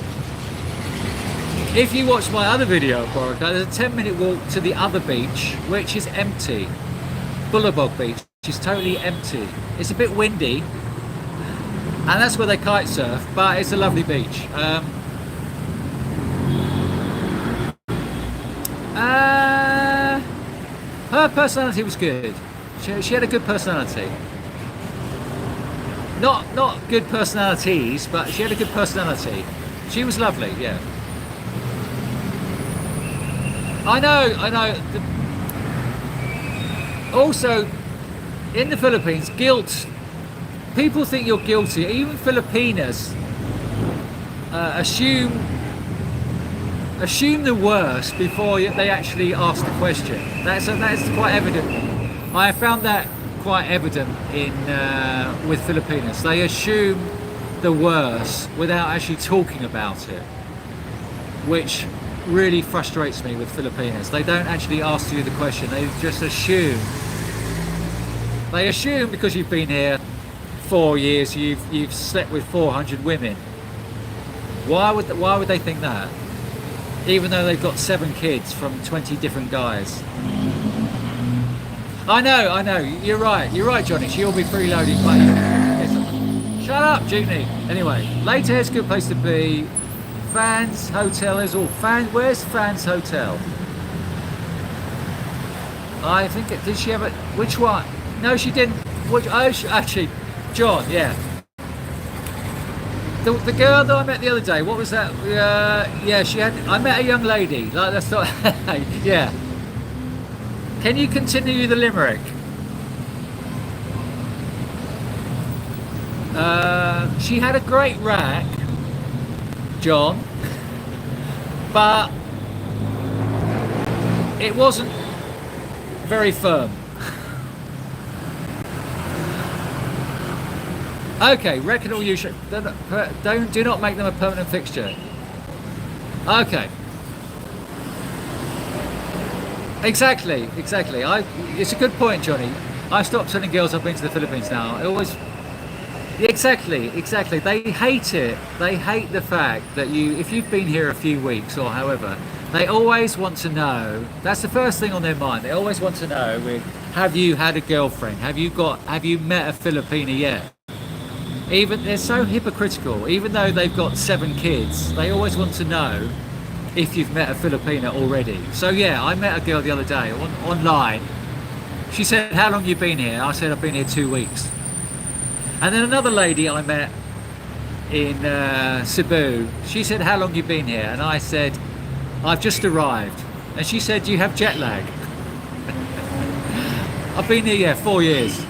if you watch my other video of Boracay, there's a 10-minute walk to the other beach, which is empty. Bullabog Beach. It's totally empty. It's a bit windy, and that's where they kite surf, but it's a lovely beach. Her personality was good. She had a good personality. Not good personalities, but she had a good personality. She was lovely, yeah. I know. Also, in the Philippines, guilt. People think you're guilty. Even Filipinas assume the worst before they actually ask the question. That's quite evident. I found that quite evident in with Filipinas. They assume the worst without actually talking about it, which really frustrates me with Filipinas. They don't actually ask you the question. They just assume. They assume because you've been here 4 years, you've slept with 400 women. Why would they think that? Even though they've got 7 kids from 20 different guys. I know. You're right, Johnny. She'll be freeloading money. Shut up, Junie. Anyway, Leyte is a good place to be. Fans Hotel is all. Where's Fans Hotel? I think did she have it? Which one? No, she didn't. Actually, John, yeah. The girl that I met the other day, what was that? Yeah, I met a young lady. Like, that's not, yeah. Can you continue the limerick? She had a great rack, John, but it wasn't very firm. Okay, record or use. Do not make them a permanent fixture. Okay. Exactly. It's a good point, Johnny. I stopped telling girls I've been to the Philippines now. I always. Exactly. They hate it. They hate the fact that if you've been here a few weeks or however, they always want to know. That's the first thing on their mind. They always want to know: have you had a girlfriend? Have you met a Filipina yet? Even they're so hypocritical. Even though they've got 7 kids, they always want to know if you've met a Filipina already. So yeah, I met a girl the other day online. She said, "How long you been here?" I said, "I've been here 2 weeks." And then another lady I met in Cebu, she said, "How long you been here?" And I said, "I've just arrived." And she said, "Do you have jet lag?" I've been here, 4 years.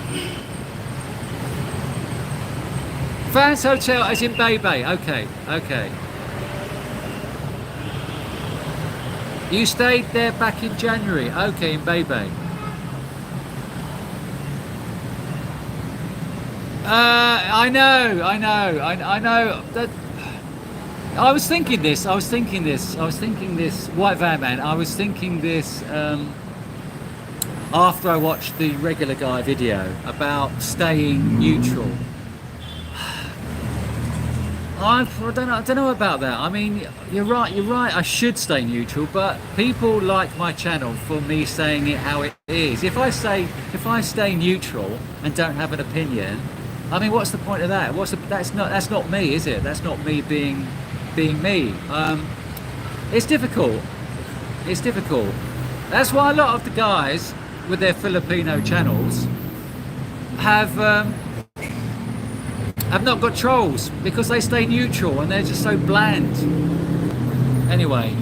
Fans Hotel as in Bebe. Okay. You stayed there back in January. Okay, in Bebe. I know. That I was thinking this. White Van Man. I was thinking this after I watched the regular guy video about staying neutral. I don't know about that. I mean, you're right. I should stay neutral, but people like my channel for me saying it how it is. If I stay neutral and don't have an opinion, I mean, what's the point of that? That's not me, is it? That's not me being me. It's difficult. That's why a lot of the guys with their Filipino channels have not got trolls because they stay neutral and they're just so bland. Anyway,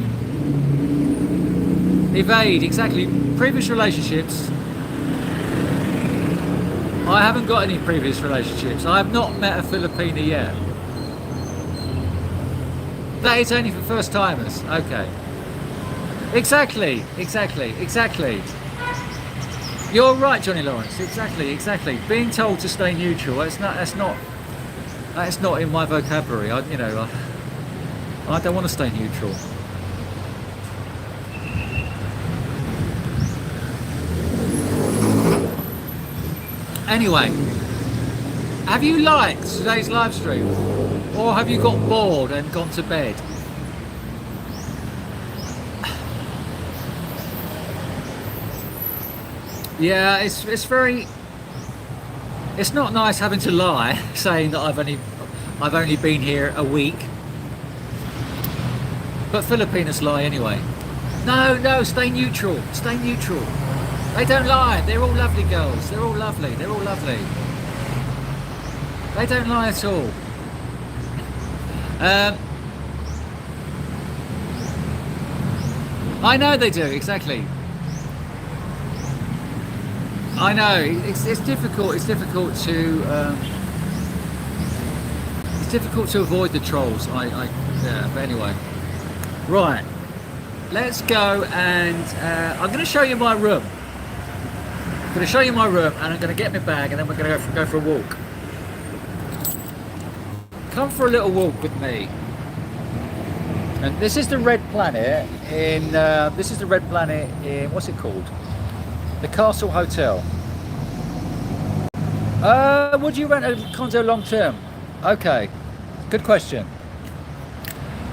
evade, exactly. Previous relationships. I haven't got any previous relationships. I have not met a Filipina yet. That is only for first timers. Okay. Exactly. You're right, Johnny Lawrence. Exactly. Being told to stay neutral, that's not in my vocabulary. I don't want to stay neutral. Anyway, have you liked today's live stream, or have you got bored and gone to bed? Yeah, it's not nice having to lie, saying that I've only been here a week. But Filipinos lie anyway. No, stay neutral. They don't lie. They're all lovely girls. They're all lovely. They don't lie at all. I know they do, exactly. I know it's difficult. It's difficult to avoid the trolls. Yeah. But anyway, right. Let's go and I'm going to show you my room. And I'm going to get my bag, and then we're going to go for a walk. Come for a little walk with me. And this is the Red Planet in. What's it called? The Castle Hotel. Would you rent a condo long term? Okay, good question.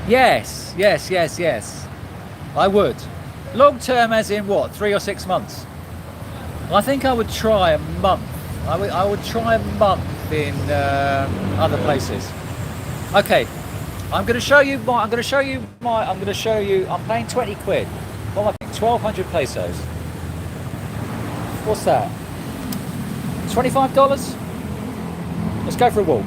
Yes. I would. Long term, as in what? 3 or 6 months. I think I would try a month. I would try a month in other places. Okay, I'm going to show you. I'm paying 20 quid. What am I paying? 1,200 pesos. What's that? $25? Let's go for a walk.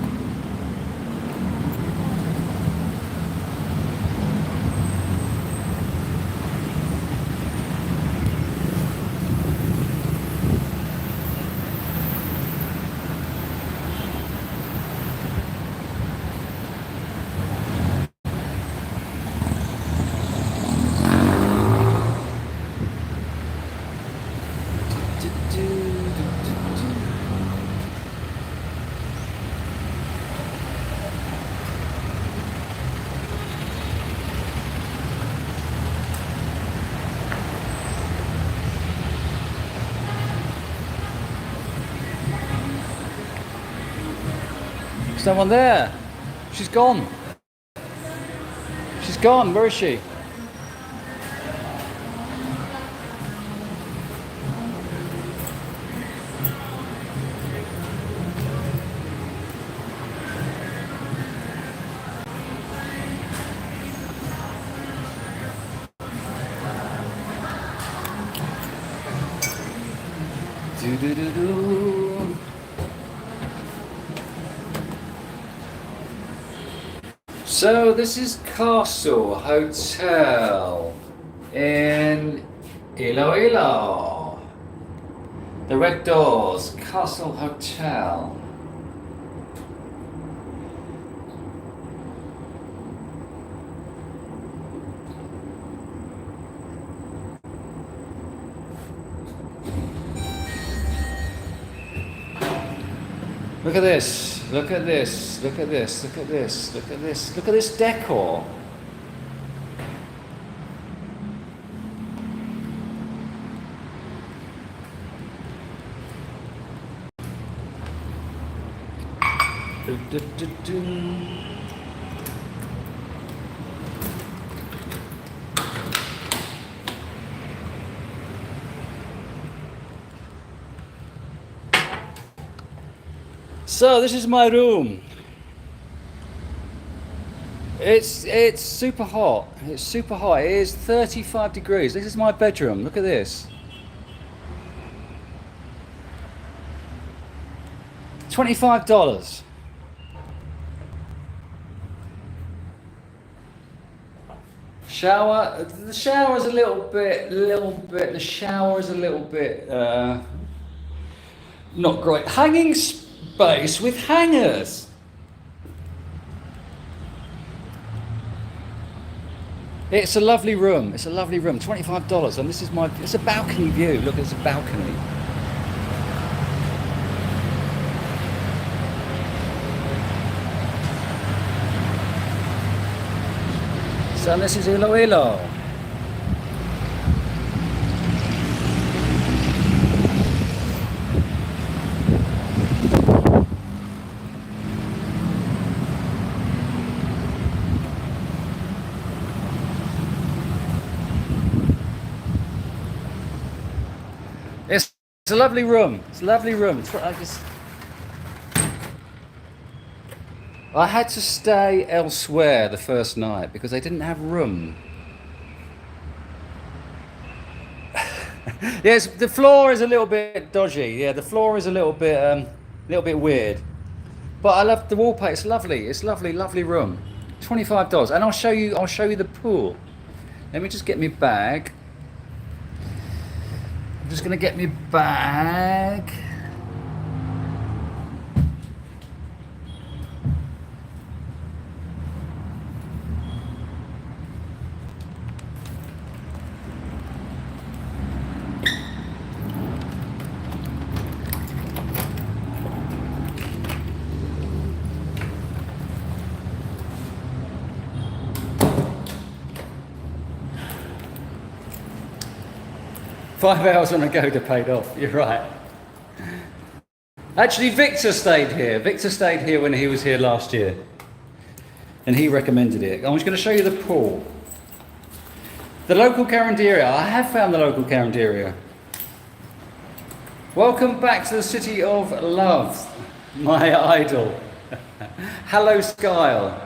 There's no one there. She's gone. She's gone. Where is she? Do-do-do-do. So this is Castle Hotel in Iloilo. The red doors, Castle Hotel. Look at this, look at this, look at this, look at this, look at this, look at this decor. So this is my room. It's super hot. It's super hot. It is 35 degrees. This is my bedroom. Look at this. $25. Shower. The shower is a little bit. The shower is a little bit not great. Hanging space with hangers. It's a lovely room. It's a lovely room. $25, and this is my. It's a balcony view. Look, it's a balcony. So this is Iloilo. It's a lovely room. It's a lovely room. I had to stay elsewhere the first night because they didn't have room. Yes, the floor is a little bit dodgy. Yeah, the floor is a little bit weird. But I love the wallpaper. It's lovely. It's lovely, lovely room. $25, and I'll show you the pool. Let me just get my bag. I'm just gonna get my bag. $5 hours on a go to paid off. You're right. Actually, Victor stayed here. Victor stayed here when he was here last year, and he recommended it. I'm just going to show you the pool. The local Carinderia. I have found the local Carinderia. Welcome back to the city of love, my idol. Hello, Skyle.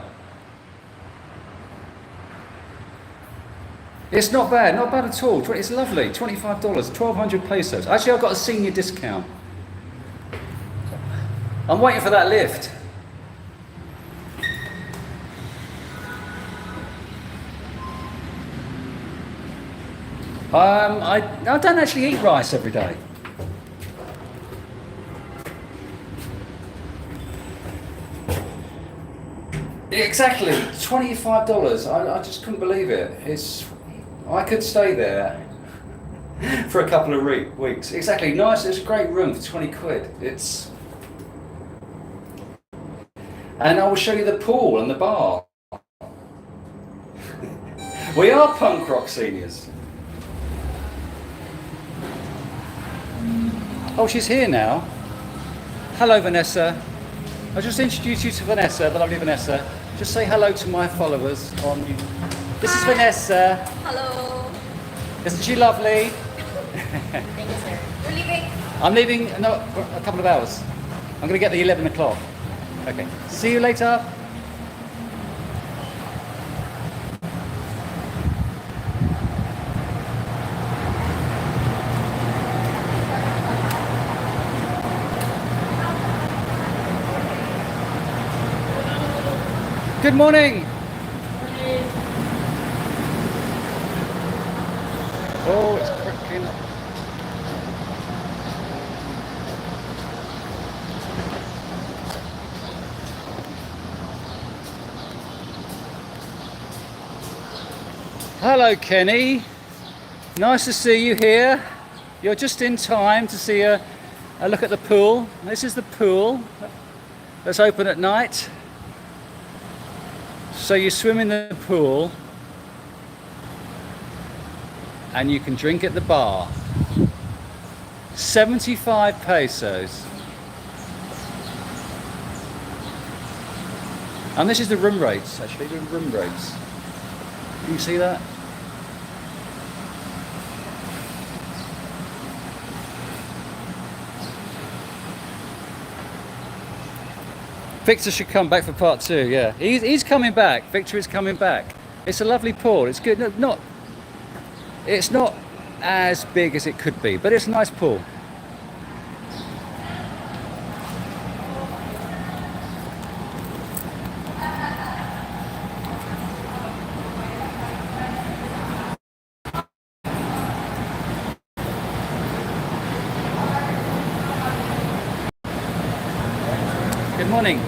It's not bad at all. It's lovely. $25, 1,200 pesos. Actually, I've got a senior discount. I'm waiting for that lift. I don't actually eat rice every day. Exactly, $25. I just couldn't believe it. I could stay there for a couple of weeks. Exactly, nice. It's a great room for 20 quid. And I will show you the pool and the bar. We are punk rock seniors. Oh, she's here now. Hello, Vanessa. I'll just introduce you to Vanessa, the lovely Vanessa. Just say hello to my followers on YouTube. This is Vanessa. Hello. Isn't she lovely? Thank you, sir. You're leaving? I'm leaving for a couple of hours. I'm going to get the 11 o'clock. Okay. See you later. Good morning. Oh, it's cracking. Hello, Kenny. Nice to see you here. You're just in time to see a look at the pool. This is the pool that's open at night. So you swim in the pool and you can drink at the bar. 75 pesos. And this is the room rates, actually, the room rates. Can you see that? Victor should come back for part 2, yeah. He's coming back. Victor is coming back. It's a lovely pool. It's good. No, it's not as big as it could be, but it's a nice pool. Good morning.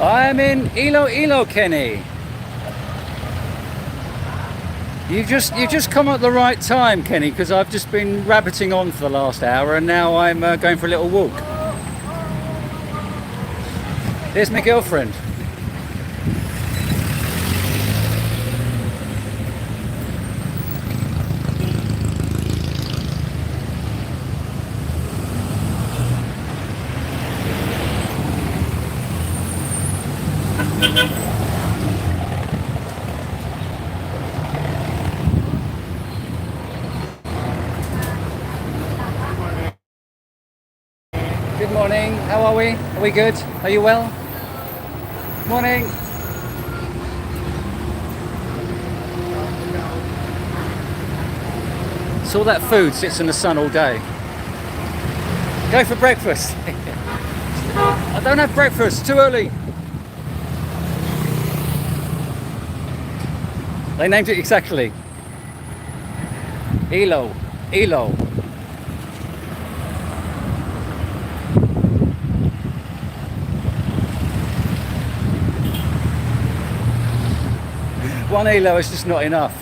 I'm in Iloilo, Kenny. You've just come at the right time, Kenny, because I've just been rabbiting on for the last hour, and now I'm going for a little walk. There's my girlfriend. Good morning. How are we? Are we good? Are you well? Morning. So all that food sits in the sun all day. Go for breakfast. I don't have breakfast. Too early. They named it exactly. Ilo. One Ilo is just not enough.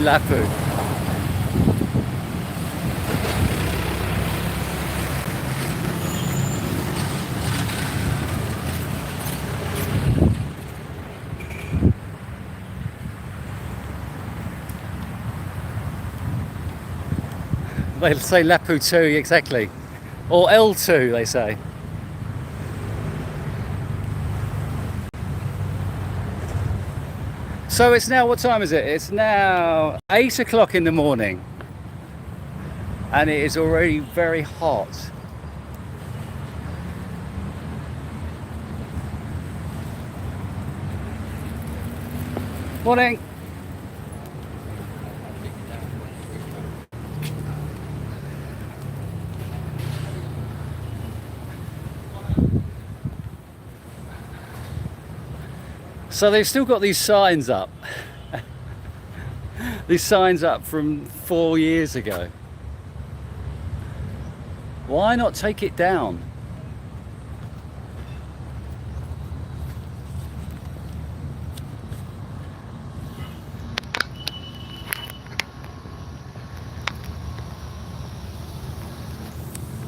Lapu. They say Lapu 2, exactly. Or L2, they say. So it's now, what time is it? It's now 8 o'clock in the morning. And it is already very hot. Morning. So they've still got these signs up. These signs up from 4 years ago. Why not take it down?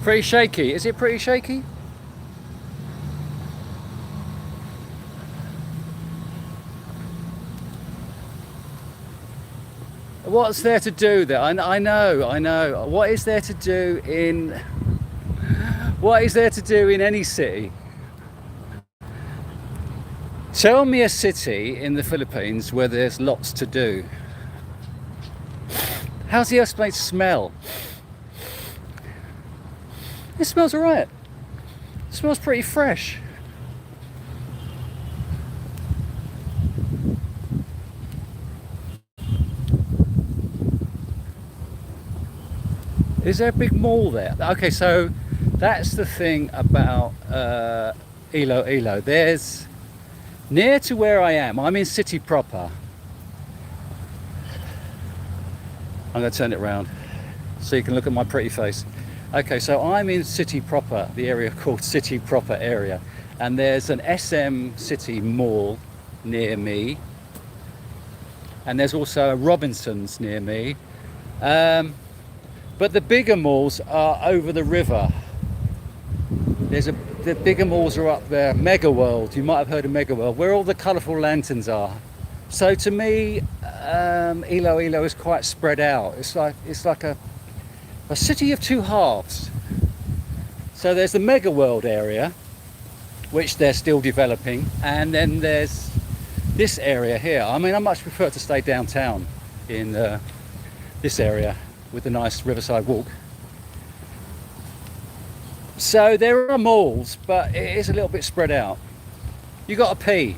Pretty shaky. Is it pretty shaky? What's there to do there? I know. What is there to do in... What is there to do in any city? Tell me a city in the Philippines where there's lots to do. How's the earth made smell? It smells alright. It smells pretty fresh. Is there a big mall there? Okay, so that's the thing about Iloilo. There's, near to where I am, I'm in city proper. I'm going to turn it around so you can look at my pretty face. Okay, so I'm in city proper, the area called city proper area. And there's an SM City mall near me. And there's also a Robinson's near me. But the bigger malls are over the river. The bigger malls are up there. Mega World, you might have heard of Mega World, where all the colourful lanterns are. So to me, Iloilo is quite spread out. It's like a city of two halves. So there's the Mega World area, which they're still developing, and then there's this area here. I mean, I much prefer to stay downtown in this area with a nice riverside walk. So there are malls, but it is a little bit spread out. You got to pee.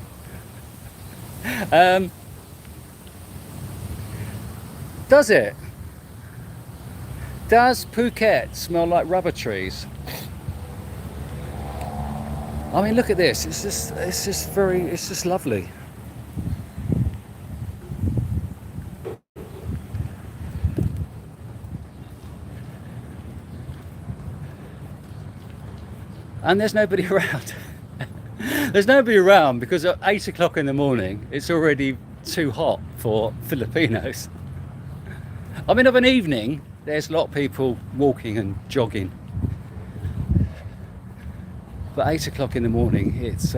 Does it? Does Phuket smell like rubber trees? I mean, look at this. It's just lovely. And there's nobody around. There's nobody around because at 8 o'clock in the morning, it's already too hot for Filipinos. I mean, of an evening, there's a lot of people walking and jogging. But 8 o'clock in the morning, it's...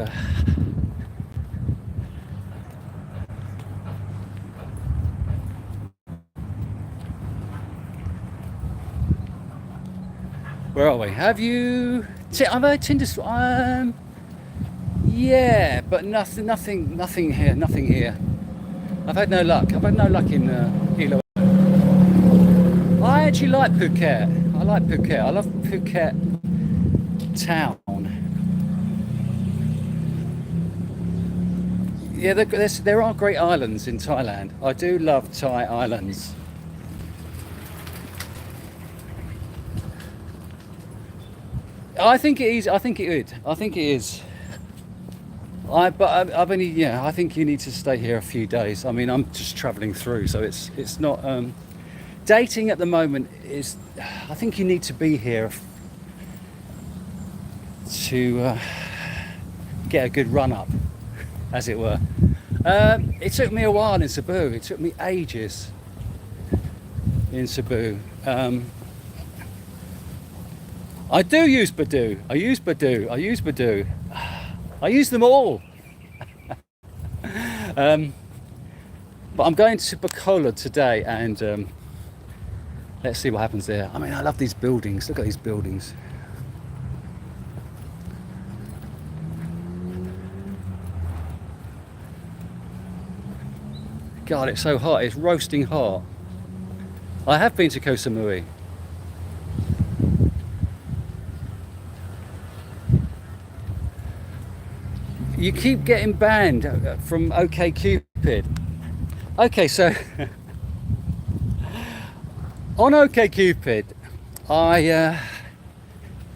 Where are we? Have you... I've had Tinder... yeah, but nothing here. I've had no luck. I've had no luck in Iloilo. I actually like Phuket. I like Phuket. I love Phuket town. Yeah, there are great islands in Thailand. I do love Thai islands. I think it is. I think it is. I've only, yeah, I think you need to stay here a few days. I mean, I'm just travelling through, so it's not. Dating at the moment is. I think you need to be here to get a good run up, as it were. It took me a while in Cebu. It took me ages in Cebu. I do use Badoo. I use Badoo. I use them all. But I'm going to Bacolod today, and let's see what happens there. I mean, I love these buildings. Look at these buildings. God, it's so hot. It's roasting hot. I have been to Koh Samui. You keep getting banned from OkCupid. Okay, so on OkCupid,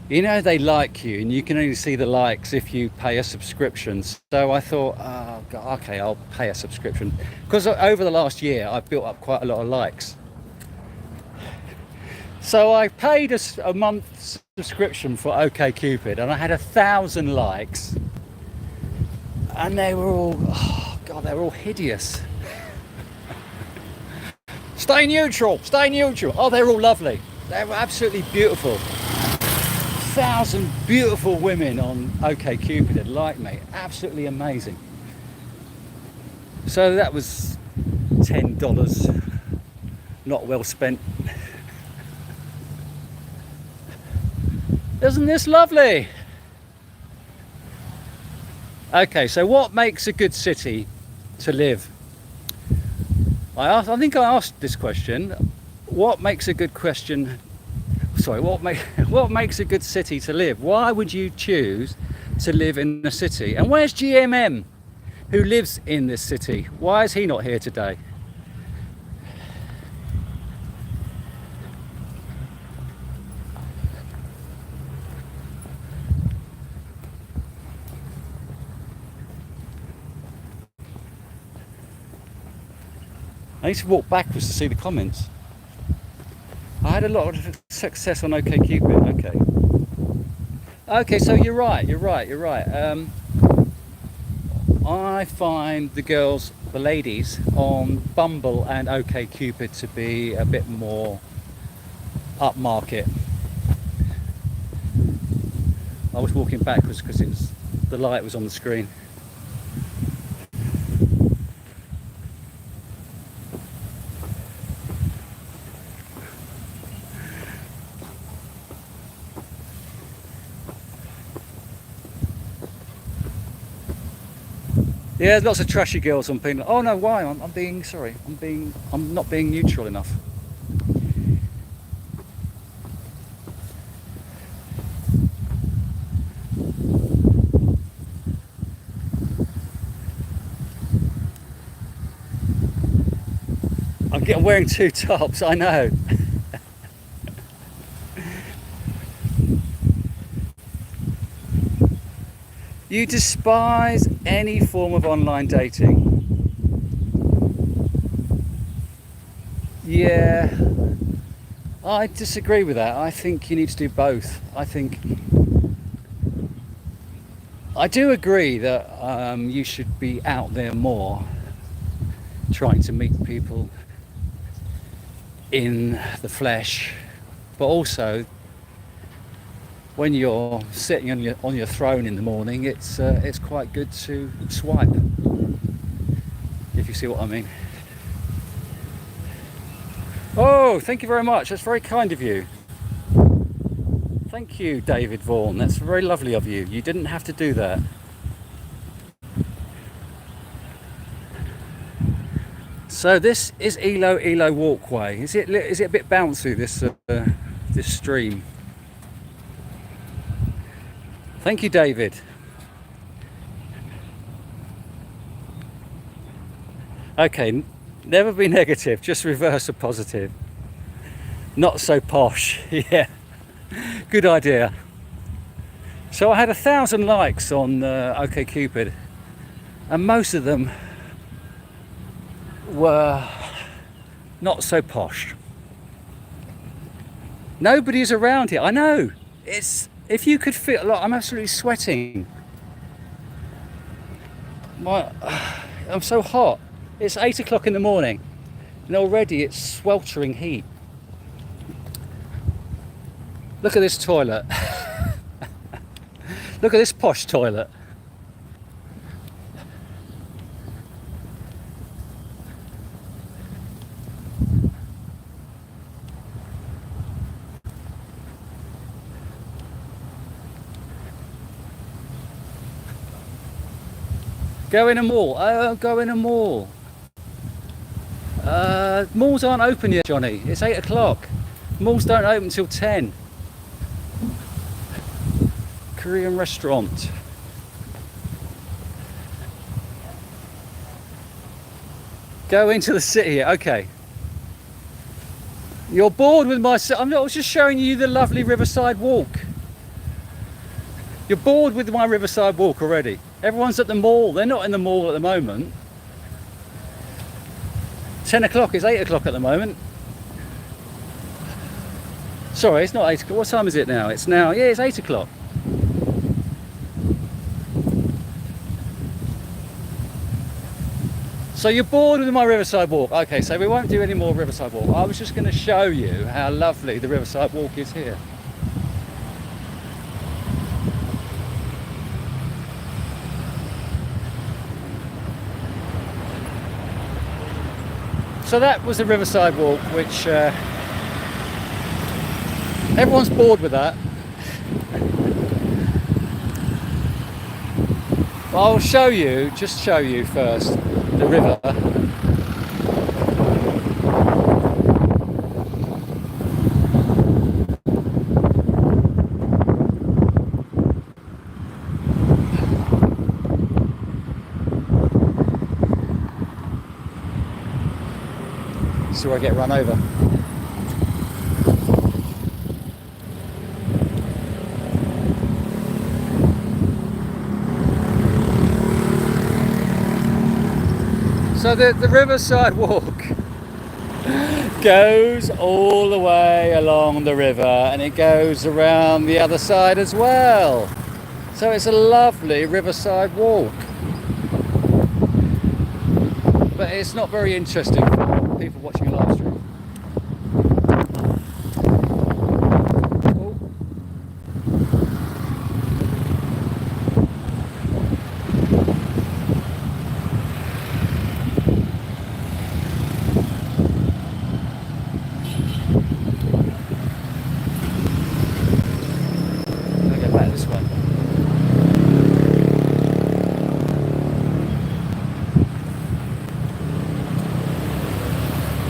You know they like you, and you can only see the likes if you pay a subscription. So I thought, oh, God, okay, I'll pay a subscription. Because over the last year, I've built up quite a lot of likes. So I paid a month's subscription for OkCupid, and I had 1,000 likes. And they were all, oh God, they were all hideous. Stay neutral, stay neutral. Oh, they're all lovely. They were absolutely beautiful. 1,000 beautiful women on OkCupid had liked me. Absolutely amazing. So that was $10 not well spent. Isn't this lovely? Okay, so what makes a good city to live? I think I asked this question. What makes a good question? Sorry, what makes a good city to live? Why would you choose to live in a city? And where's GMM, who lives in this city? Why is he not here today? I need to walk backwards to see the comments. I had a lot of success on OkCupid. Okay, so you're right. I find the girls, the ladies on Bumble and OkCupid to be a bit more upmarket. I was walking backwards because the light was on the screen. Yeah, there's lots of trashy girls on being. Oh no, why? I'm not being neutral enough. I'm wearing two tops. I know. You despise any form of online dating. Yeah, I disagree with that. I think you need to do both. I do agree that you should be out there more, trying to meet people in the flesh, but also when you're sitting on your throne in the morning, it's quite good to swipe, if you see what I mean. Oh, thank you very much. That's very kind of you. Thank you, David Vaughan. That's very lovely of you. You didn't have to do that. So this is Iloilo walkway. Is it a bit bouncy, this stream? Thank you, David. Okay, never be negative, just reverse a positive. Not so posh. Yeah, good idea. So I had 1,000 likes on OkCupid, and most of them were not so posh. Nobody's around here. I know. If you could feel, look, I'm absolutely sweating. I'm so hot. It's 8 o'clock in the morning, and already it's sweltering heat. Look at this toilet. Look at this posh toilet. Go in a mall. Oh, go in a mall. Malls aren't open yet, Johnny. It's 8 o'clock. Malls don't open till 10. Korean restaurant. Go into the city. Okay. You're bored with my... I was just showing you the lovely Riverside walk. You're bored with my Riverside walk already. Everyone's at the mall. They're not in the mall at the moment. 10 o'clock, it's 8 o'clock at the moment. Sorry, it's not 8 o'clock. What time is it now? It's now, yeah, it's 8 o'clock. So you're bored with my Riverside walk. Okay, so we won't do any more Riverside walk. I was just going to show you how lovely the Riverside walk is here. So that was the Riverside walk, which everyone's bored with that. I'll show you, just show you first, the river. See where I get run over. So the Riverside walk goes all the way along the river and it goes around the other side as well. So it's a lovely Riverside walk. But it's not very interesting for people watching a live stream.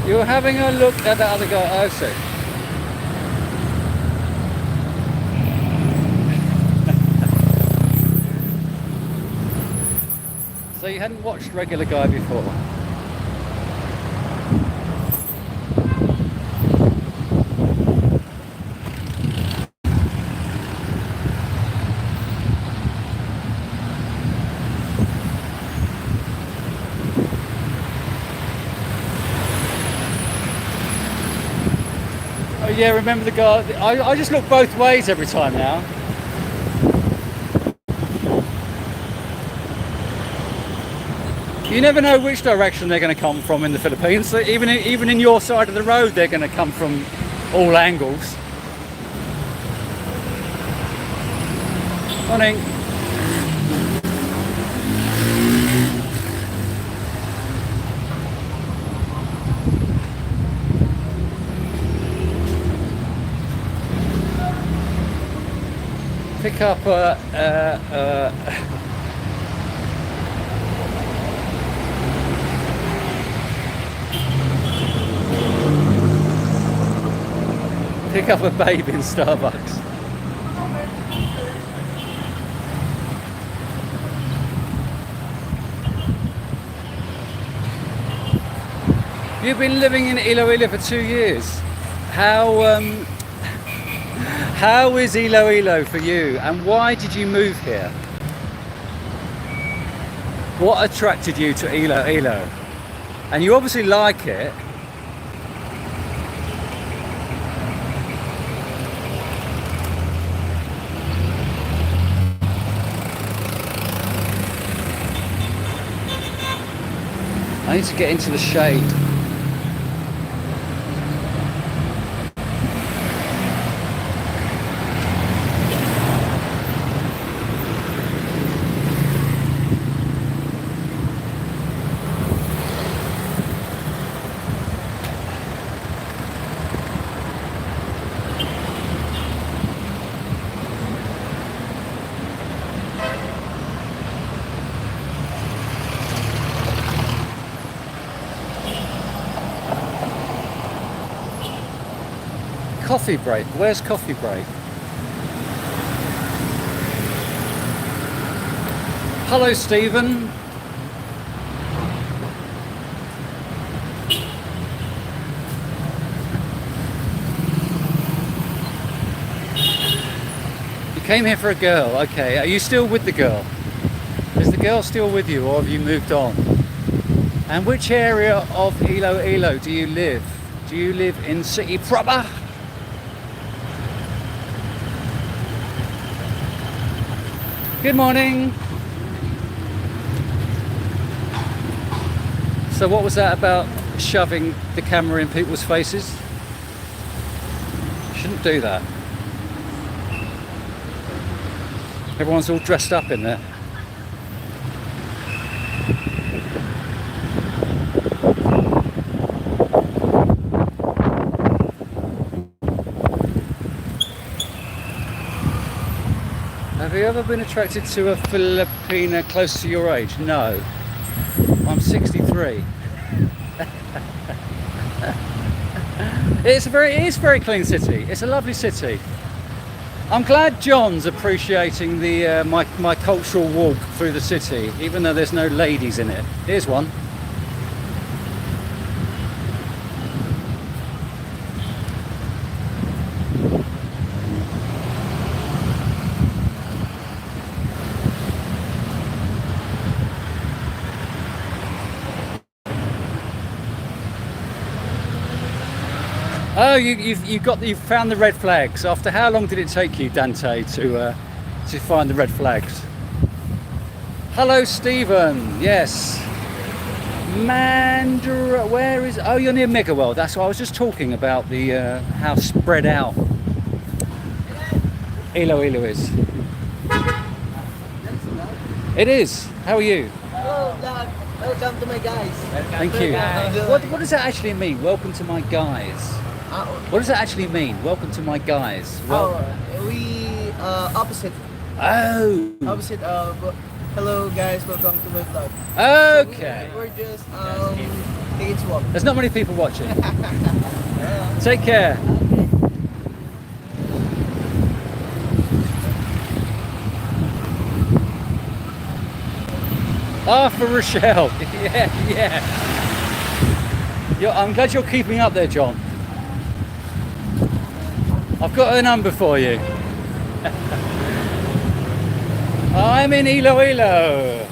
You're having a look at the other guy. Oh, see. So you hadn't watched Regular Guy before? Yeah, remember the guy? I just look both ways every time now. You never know which direction they're going to come from in the Philippines. So even in your side of the road, they're going to come from all angles. Morning. Pick up pick up a babe in Starbucks. You've been living in Iloilo for 2 years. How is Iloilo for you, and why did you move here? What attracted you to Iloilo? And you obviously like it. I need to get into the shade. Coffee break. Where's coffee break? Hello, Stephen. You Came here for a girl. Okay, are you still with the girl? Is the girl still with you, or have you moved on? And which area of Iloilo do you live? Do you live in city proper? Good morning. So what was that about shoving the camera in people's faces? Shouldn't do that. Everyone's all dressed up in there. Have you ever been attracted to a Filipina close to your age? No. I'm 63. It is a very clean city. It's a lovely city. I'm glad John's appreciating the my cultural walk through the city, even though there's no ladies in it. Here's one. Oh, you've found the red flags. After how long did it take you, Dante, to find the red flags? Hello, Stephen. Yes. Mandra, where is? Oh, you're near Mega World. That's what I was just talking about. The how spread out Iloilo is. It is. How are you? Hello, vlog. Welcome to my guys. Thank you. What does that actually mean? Welcome to my guys. What does that actually mean? Welcome to my guys. We opposite. Oh. Opposite. Hello guys, welcome to my vlog. Okay. So we're just taking a walk. There's not many people watching. Take care. Ah, for Rochelle. Yeah. I'm glad you're keeping up there, John. I've got a number for you. I'm in Iloilo.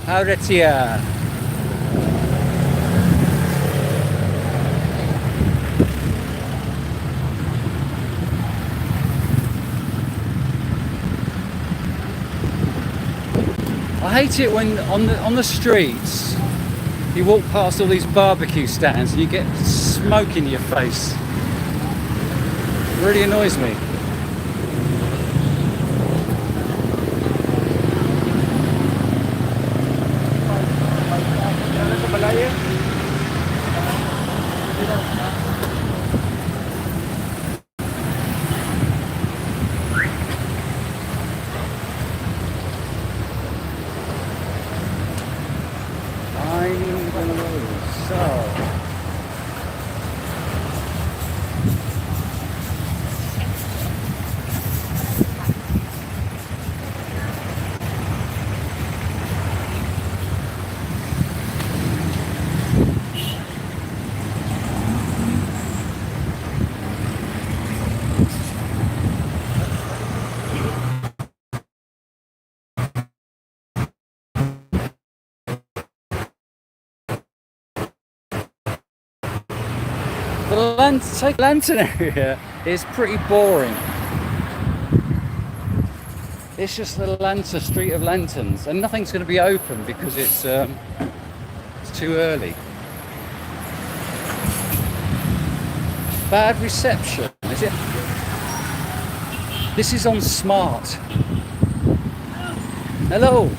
Auretia. I hate it when on the streets you walk past all these barbecue stands and you get smoke in your face. It really annoys me. The lantern area is pretty boring. It's just the lantern street of lanterns, and nothing's going to be open because it's too early. Bad reception, is it? This is on smart. Hello.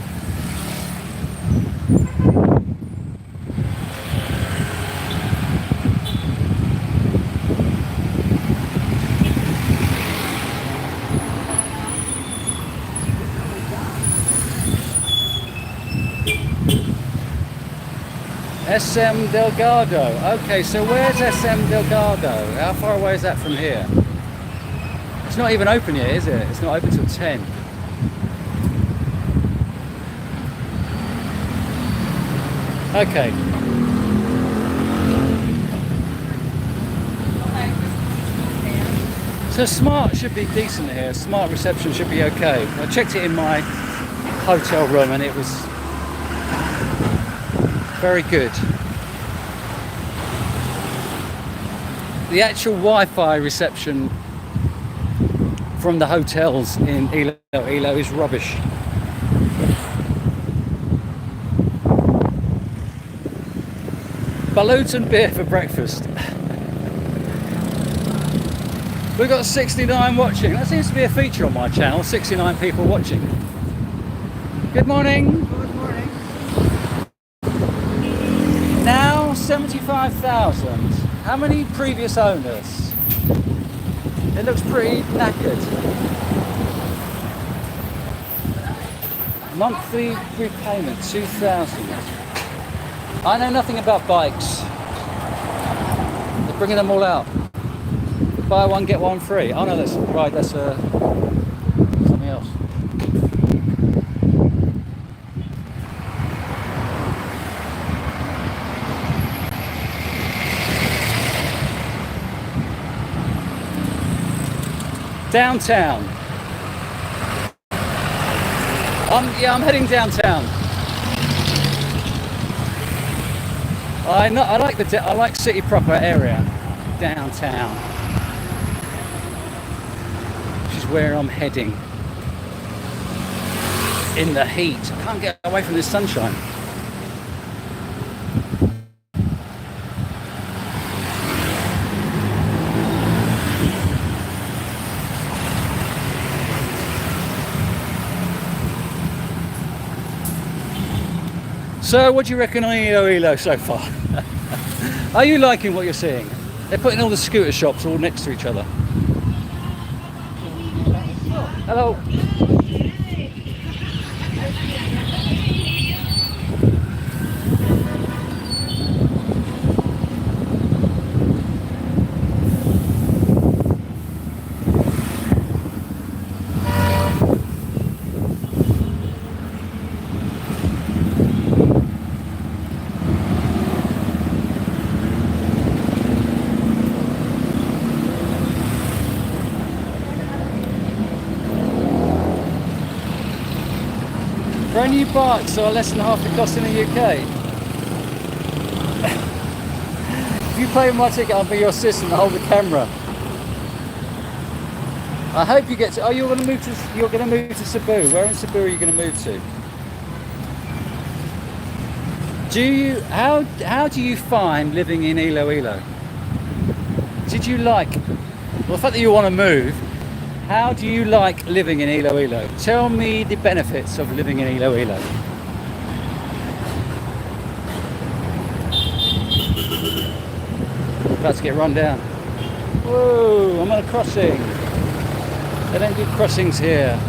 SM Delgado. Okay, so where's SM Delgado? How far away is that from here? It's not even open yet, is it? It's not open till 10. Okay. So smart should be decent here. Smart reception should be okay. I checked it in my hotel room and it was very good. The actual Wi-Fi reception from the hotels in Iloilo is rubbish. Balloons and beer for breakfast. We've got 69 watching. That seems to be a feature on my channel. 69 people watching. Good morning. Good morning. Now 75,000. How many previous owners? It looks pretty knackered. Monthly repayment 2,000. I know nothing about bikes. They're bringing them all out. Buy one get one free. Oh no, that's right. That's something else. Downtown. I'm heading downtown. I like city proper area. Downtown. Which is where I'm heading. In the heat. I can't get away from this sunshine. So, what do you reckon on Iloilo so far? Are you liking what you're seeing? They're putting all the scooter shops all next to each other. Hello. Brand new bikes are less than half the cost in the UK. If you pay my ticket, I'll be your assistant and hold the camera. I hope you get to. Oh, you're going to move to Cebu. Where in Cebu are you going to move to? How do you find living in Iloilo? Did you like? Well, the fact that you want to move. How do you like living in Iloilo? Tell me the benefits of living in Iloilo. About to get run down. Whoa, I'm on a crossing. They don't do crossings here.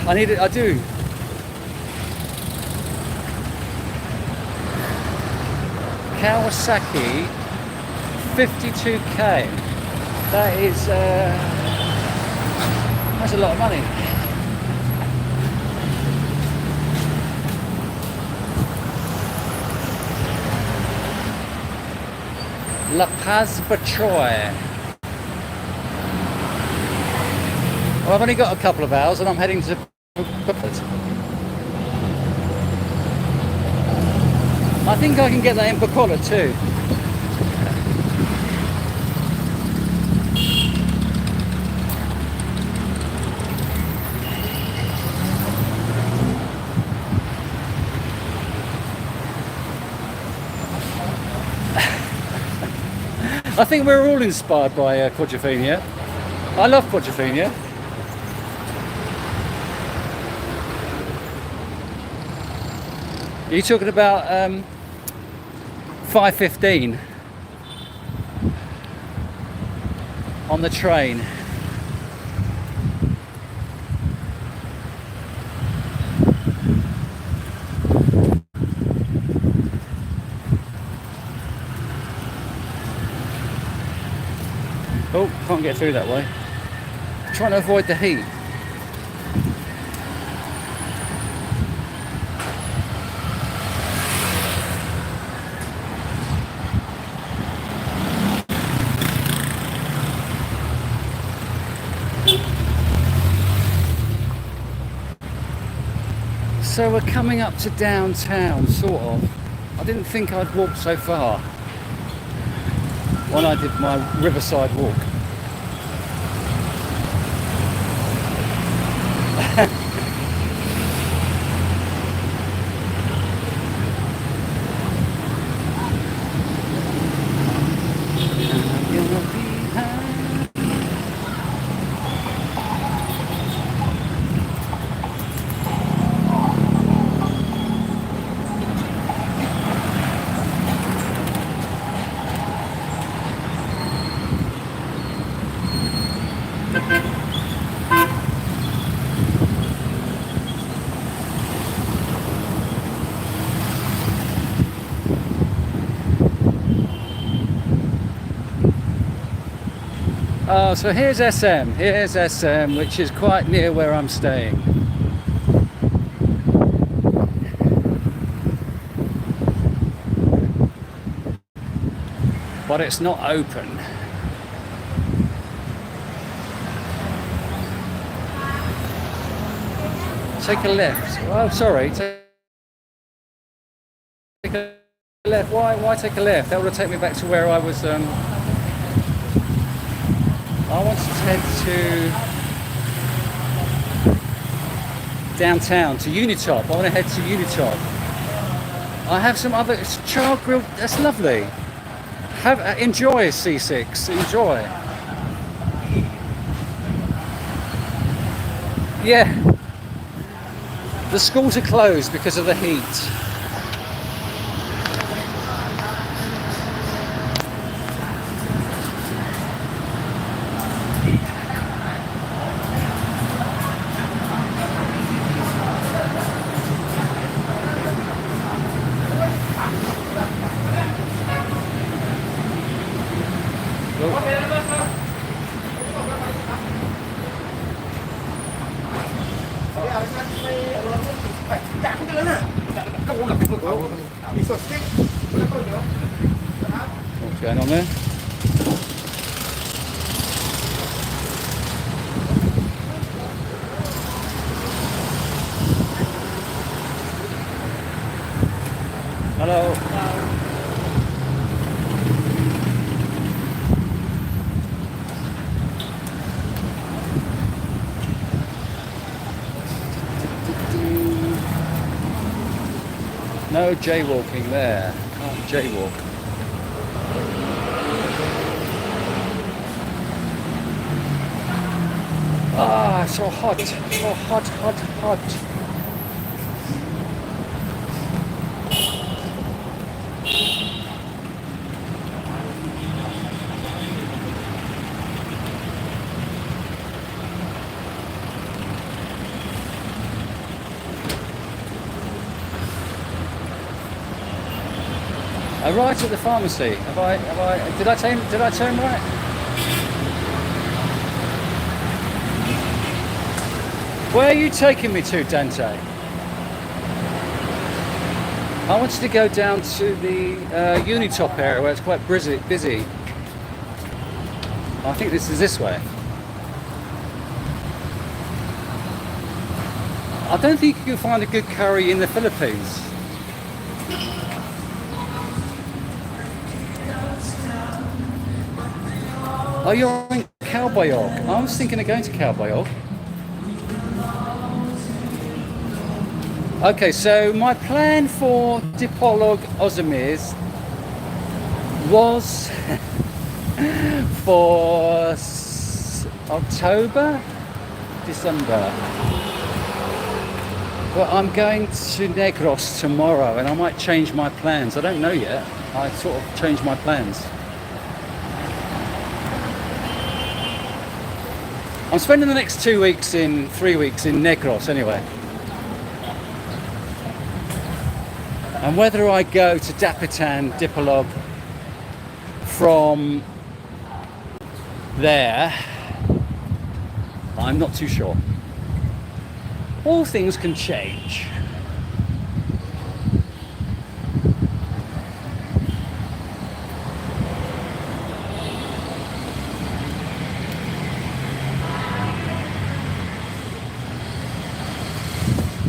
I do. Kawasaki 52k. That is that's a lot of money. La Paz Batroy. Well, I've only got a couple of hours and I'm heading to Phuket. I think I can get that in Bacolod too. I think we're all inspired by Quadrophenia. I love Quadrophenia. Are you talking about 5:15 on the train? Oh, can't get through that way. Trying to avoid the heat. So we're coming up to downtown, sort of. I didn't think I'd walk so far when I did my Riverside walk. Oh, so here's SM, which is quite near where I'm staying. But it's not open. Take a left. Oh, sorry. Take a left. Why take a left? That would have taken me back to where I was. I want to head to downtown, to Unitop. I want to head to Unitop. I have some other child grill. That's lovely. Enjoy C6. Enjoy. Yeah. The schools are closed because of the heat. What's going on there? Hello. No jaywalking there. Can't jaywalk. Ah, so hot. So hot, hot, hot. Right at the pharmacy. Did I turn right? Where are you taking me to, Dante? I wanted to go down to the Unitop area where it's quite busy. I think this is this way. I don't think you can find a good curry in the Philippines. Oh, you're in Calbayog. I was thinking of going to Calbayog. Okay, so my plan for Dipolog Ozymirs was for October, December. But I'm going to Negros tomorrow and I might change my plans. I don't know yet. I sort of changed my plans. I'm spending the next 3 weeks in Negros anyway. And whether I go to Dapitan, Dipolog from there, I'm not too sure. All things can change.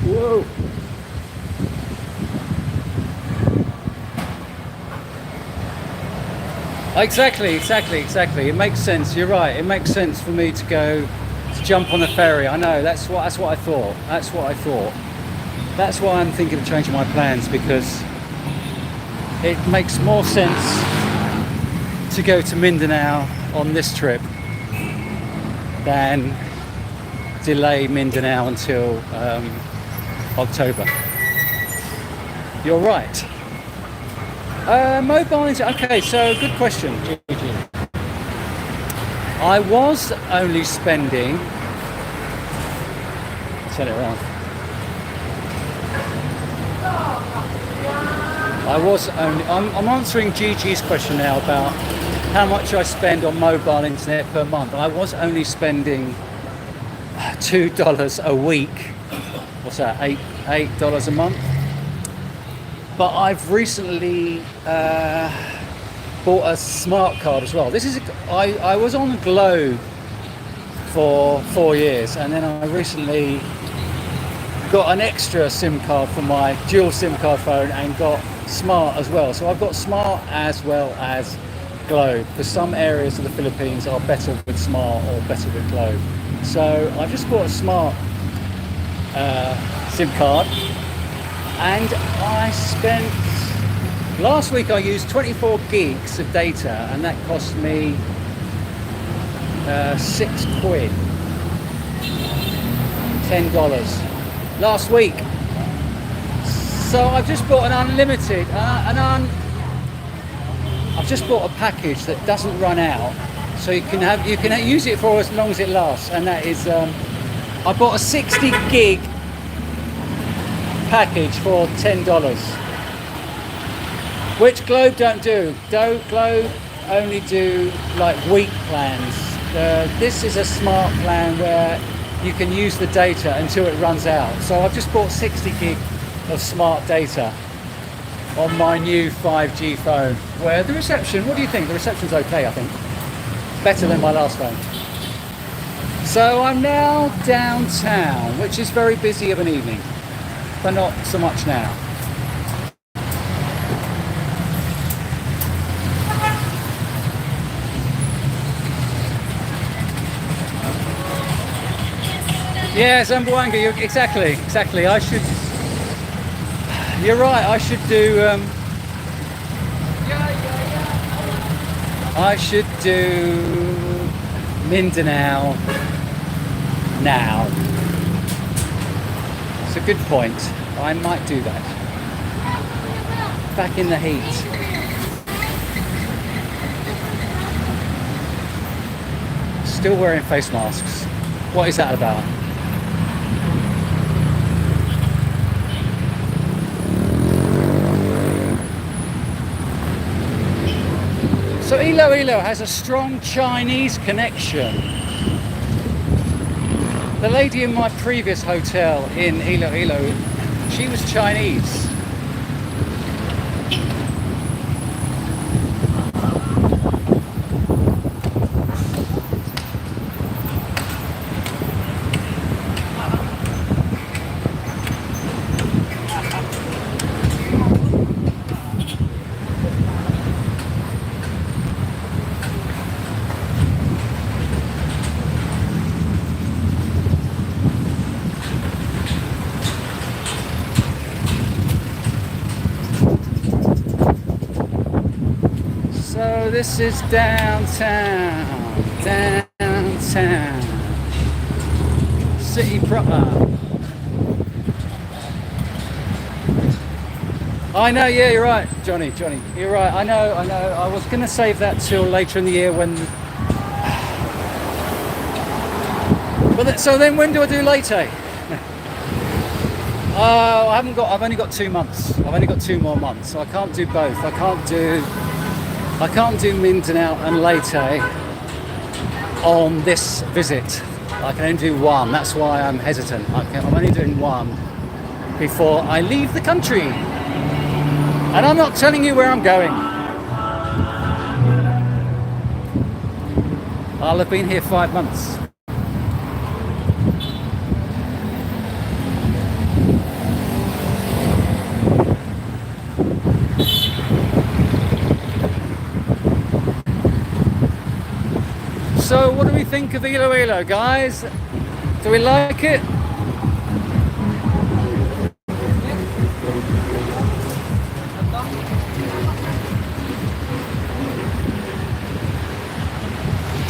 Whoa. Exactly. It makes sense. You're right. It makes sense for me to jump on the ferry. I know. That's what I thought. That's why I'm thinking of changing my plans, because it makes more sense to go to Mindanao on this trip than delay Mindanao until October. You're right. Mobile internet. Okay, so good question, Gigi. I was only spending. Turn it around. I'm answering Gigi's question now about how much I spend on mobile internet per month. I was only spending $2 a week. What's that? $8 a month. But I've recently bought a smart card as well. I was on Globe for 4 years, and then I recently got an extra SIM card for my dual SIM card phone and got smart as well. So I've got smart as well as Globe, because some areas of the Philippines are better with smart or better with Globe. So I've just bought a smart SIM card, and last week I used 24 gigs of data, and that cost me £6, $10 last week. So I've just bought an unlimited, I've just bought a package that doesn't run out, so you can use it for as long as it lasts, and that is I bought a 60 gig package for $10, which Globe don't do. Globe only do like week plans. This is a smart plan where you can use the data until it runs out. So I've just bought 60 gig of smart data on my new 5G phone, where the reception, what do you think? The reception's okay, I think. Better than my last phone. So I'm now downtown, which is very busy of an evening, but not so much now. Yeah, Zamboanga, exactly. You're right, I should do Mindanao now. It's a good point. I might do that. Back in the heat. Still wearing face masks. What is that about? So Iloilo has a strong Chinese connection. The lady in my previous hotel in Iloilo, she was Chinese. So this is downtown, city proper. I know, yeah, you're right, Johnny, you're right, I know, I was going to save that till later in the year when... So then when do I do Leyte? I've only got 2 months. I've only got 2 more months, so I can't do both. I can't do Mindanao and Leyte on this visit. I can only do one. That's why I'm hesitant. I'm only doing one before I leave the country. And I'm not telling you where I'm going. I'll have been here 5 months. So what do we think of Iloilo, guys? Do we like it?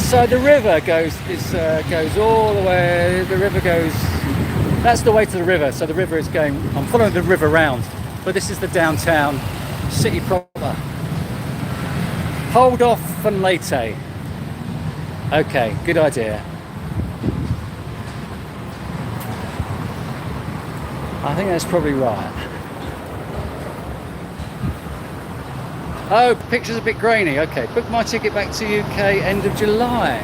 So the river goes all the way. The river goes. That's the way to the river. So the river is going. I'm following the river round, but this is the downtown city proper. Hold off from Leyte. Okay, good idea. I think that's probably right. Oh, picture's a bit grainy. Okay, book my ticket back to UK end of July.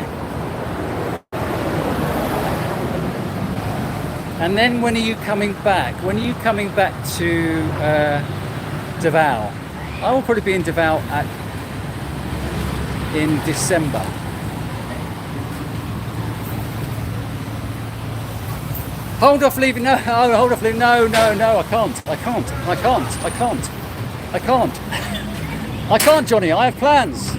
And then when are you coming back? When are you coming back to Davao? I will probably be in Davao in December. Hold off leaving. No, hold off leaving. No, I can't. I can't, Johnny. I have plans.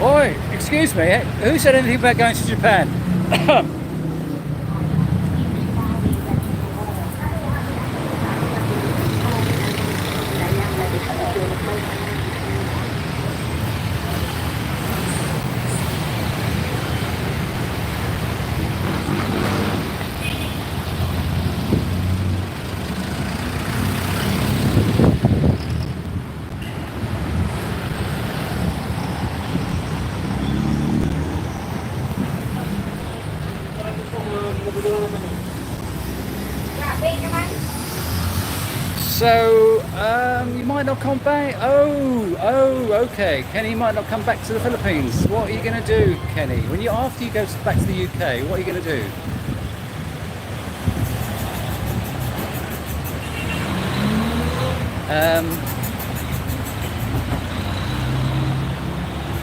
Oi, excuse me. Who said anything about going to Japan? So, you might not come back. Oh, okay. Kenny might not come back to the Philippines. What are you going to do, Kenny? After you go back to the UK, what are you going to do?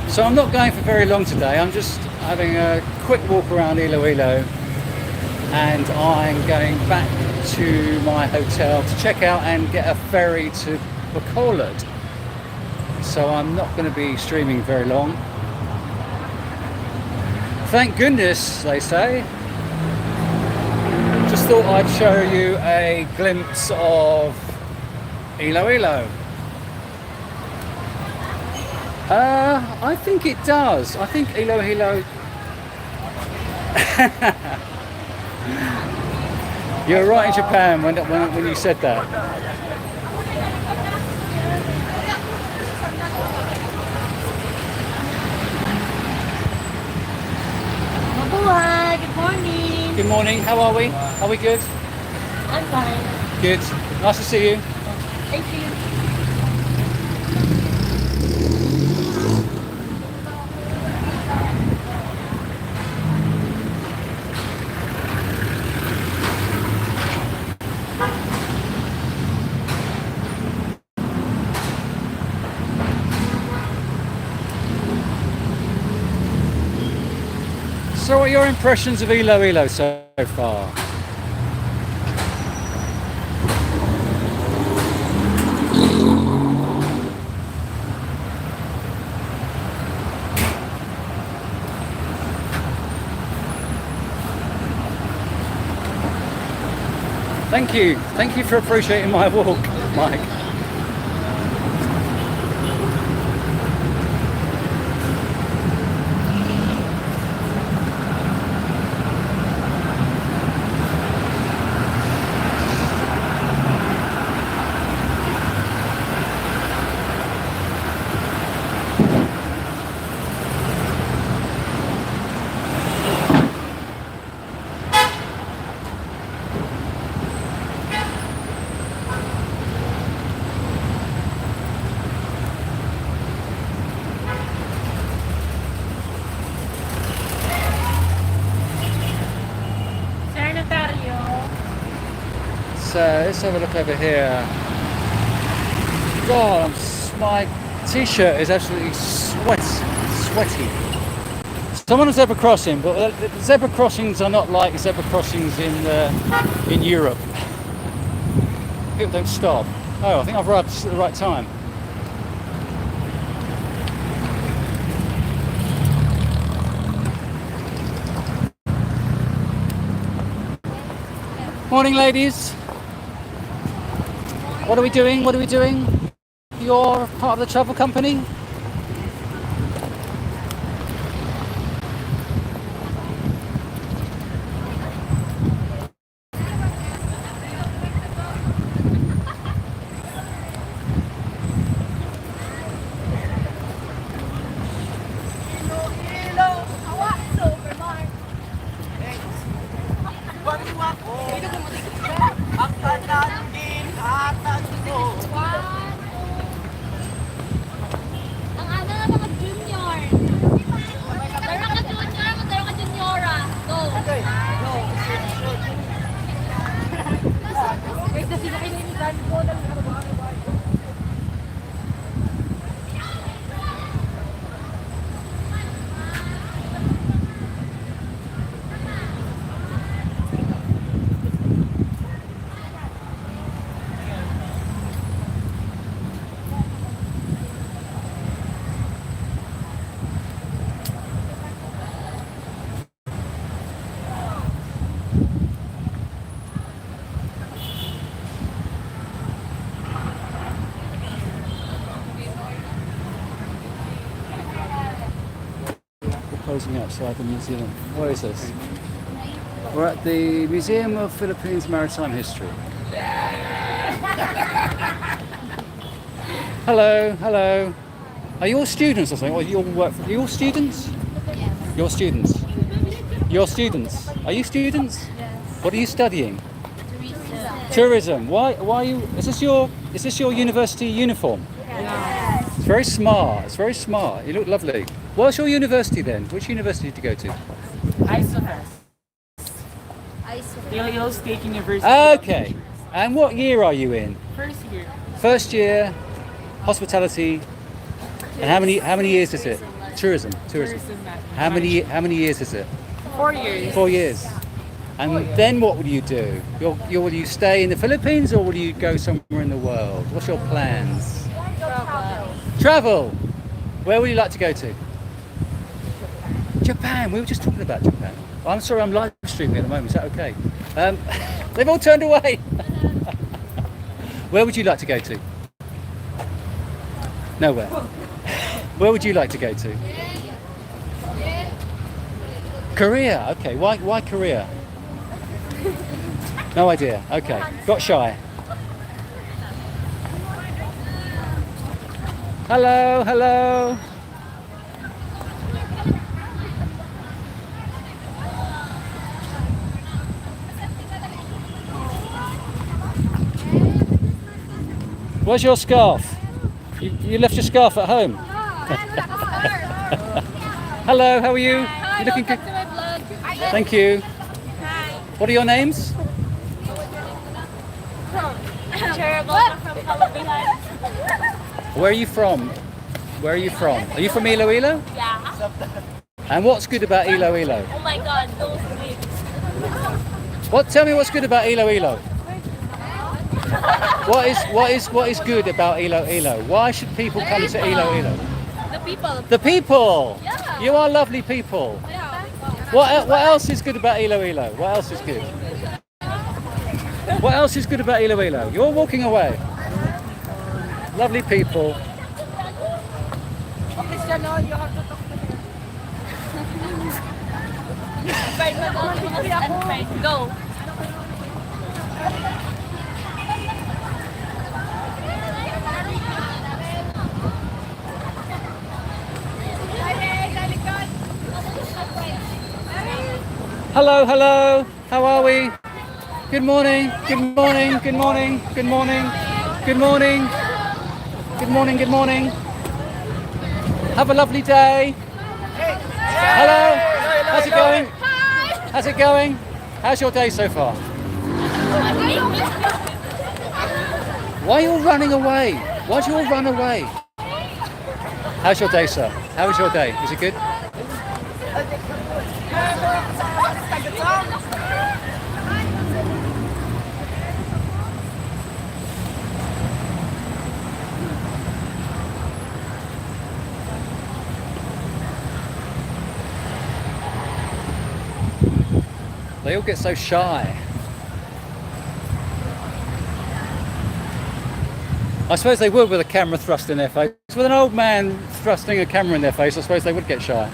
So I'm not going for very long today. I'm just having a quick walk around Iloilo, and I'm going back to my hotel to check out and get a ferry to Bacolod. So I'm not going to be streaming very long. Thank goodness, they say. Just thought I'd show you a glimpse of Iloilo. I think it does. I think Iloilo. You're right in Japan when you said that. Mabuhay! Good morning! Good morning, how are we? Are we good? I'm fine. Good. Nice to see you. Thank you. So what are your impressions of Iloilo so far? Thank you. Thank you for appreciating my walk, Mike. let's have a look over here. God, my t-shirt is absolutely sweaty. So I'm on a zebra crossing, but the zebra crossings are not like zebra crossings in Europe. People don't stop. Oh, I think I've arrived at the right time. Morning, ladies. What are we doing? What are we doing? You're part of the travel company? Posing outside the museum. What is this? We're at the Museum of Philippines Maritime History. Hello, hello. Are you all students or something? Or you all work for? Are you all students? Yes. You're students. You're students. Are you students? Yes. What are you studying? Tourism. Tourism. Why are you? Is this your university uniform? Yes. It's very smart. It's very smart. You look lovely. What's your university then? Which university did you go to? Iloilo State University. Okay. And what year are you in? First year. First year, hospitality. And how many years is it? Tourism. How many years is it? 4 years. 4 years. And then what will you do? Will you stay in the Philippines or will you go somewhere in the world? What's your plans? Travel. Where would you like to go to? Japan. We were just talking about Japan. I'm sorry, I'm live streaming at the moment. Is that okay? They've all turned away. Where would you like to go to? Nowhere. Where would you like to go to? Korea. Okay. Why Korea? No idea. Okay. Got shy. Hello. Hello. Where's your scarf? You left your scarf at home. Hello, how are you? Hi, You looking good? welcome to my vlog. Thank you. Hi. What are your names? From Palawan. Where are you from? Where are you from? Are you from Iloilo? Yeah. And what's good about Iloilo? Oh my god, those sweets. What? Tell me what's good about Iloilo. What is good about Iloilo? Why should people come to Iloilo? The people. The people. Yeah. You are lovely people. Yeah. What else is good about Iloilo? What else is good? What else is good about Iloilo? You're walking away. Lovely people. Go. Hello, hello. How are we? Good morning. Good morning. Good morning. Good morning. Good morning. Good morning. Good morning. Have a lovely day. Hello. How's it going? Hi. How's it going? How's your day so far? Why are you all running away? Why'd you all run away? How's your day, sir? How was your day? Is it good? They all get so shy. I suppose they would with a camera thrust in their face. With an old man thrusting a camera in their face, I suppose they would get shy.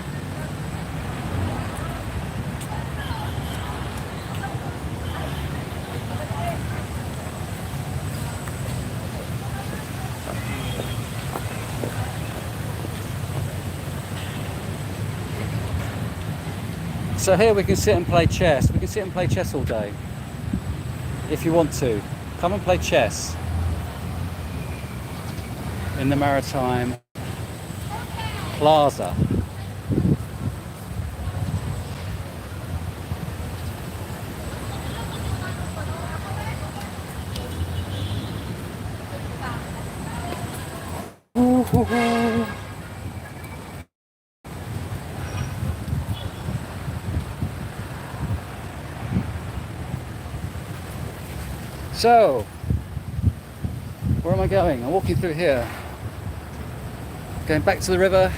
So here we can sit and play chess. We can sit and play chess all day. If you want to. Come and play chess. In the Maritime plaza. So, where am I going? I'm walking through here. Going back to the river.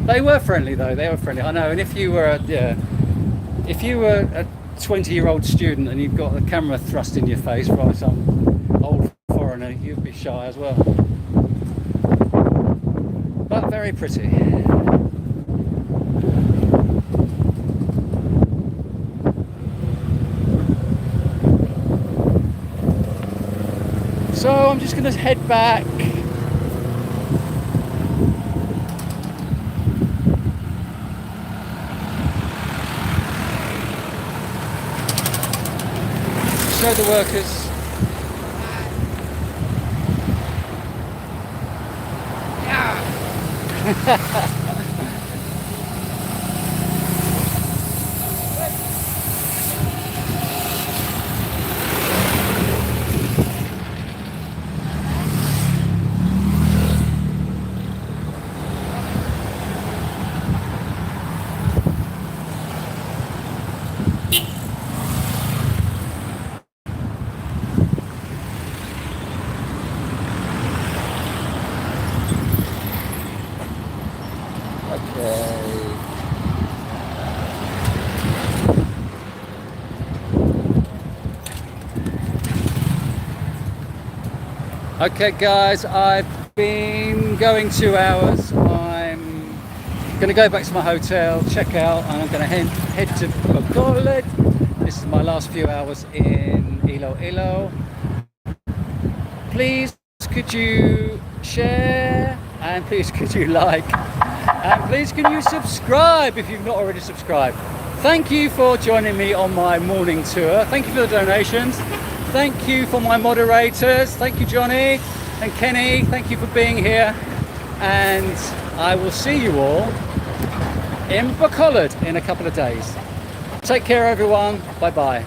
They were friendly though, they were friendly, I know. And if you were a 20-year-old student and you've got a camera thrust in your face by some old foreigner, you'd be shy as well. But very pretty. So I'm just going to head back. Show the workers. Okay guys, I've been going 2 hours. I'm going to go back to my hotel, check out, and I'm going to head to Phuket. This is my last few hours in Iloilo. Please could you share, and please could you like, and please can you subscribe if you've not already subscribed. Thank you for joining me on my morning tour. Thank you for the donations. Thank you for my moderators. Thank you, Johnny and Kenny. Thank you for being here. And I will see you all in Phuket in a couple of days. Take care, everyone. Bye-bye.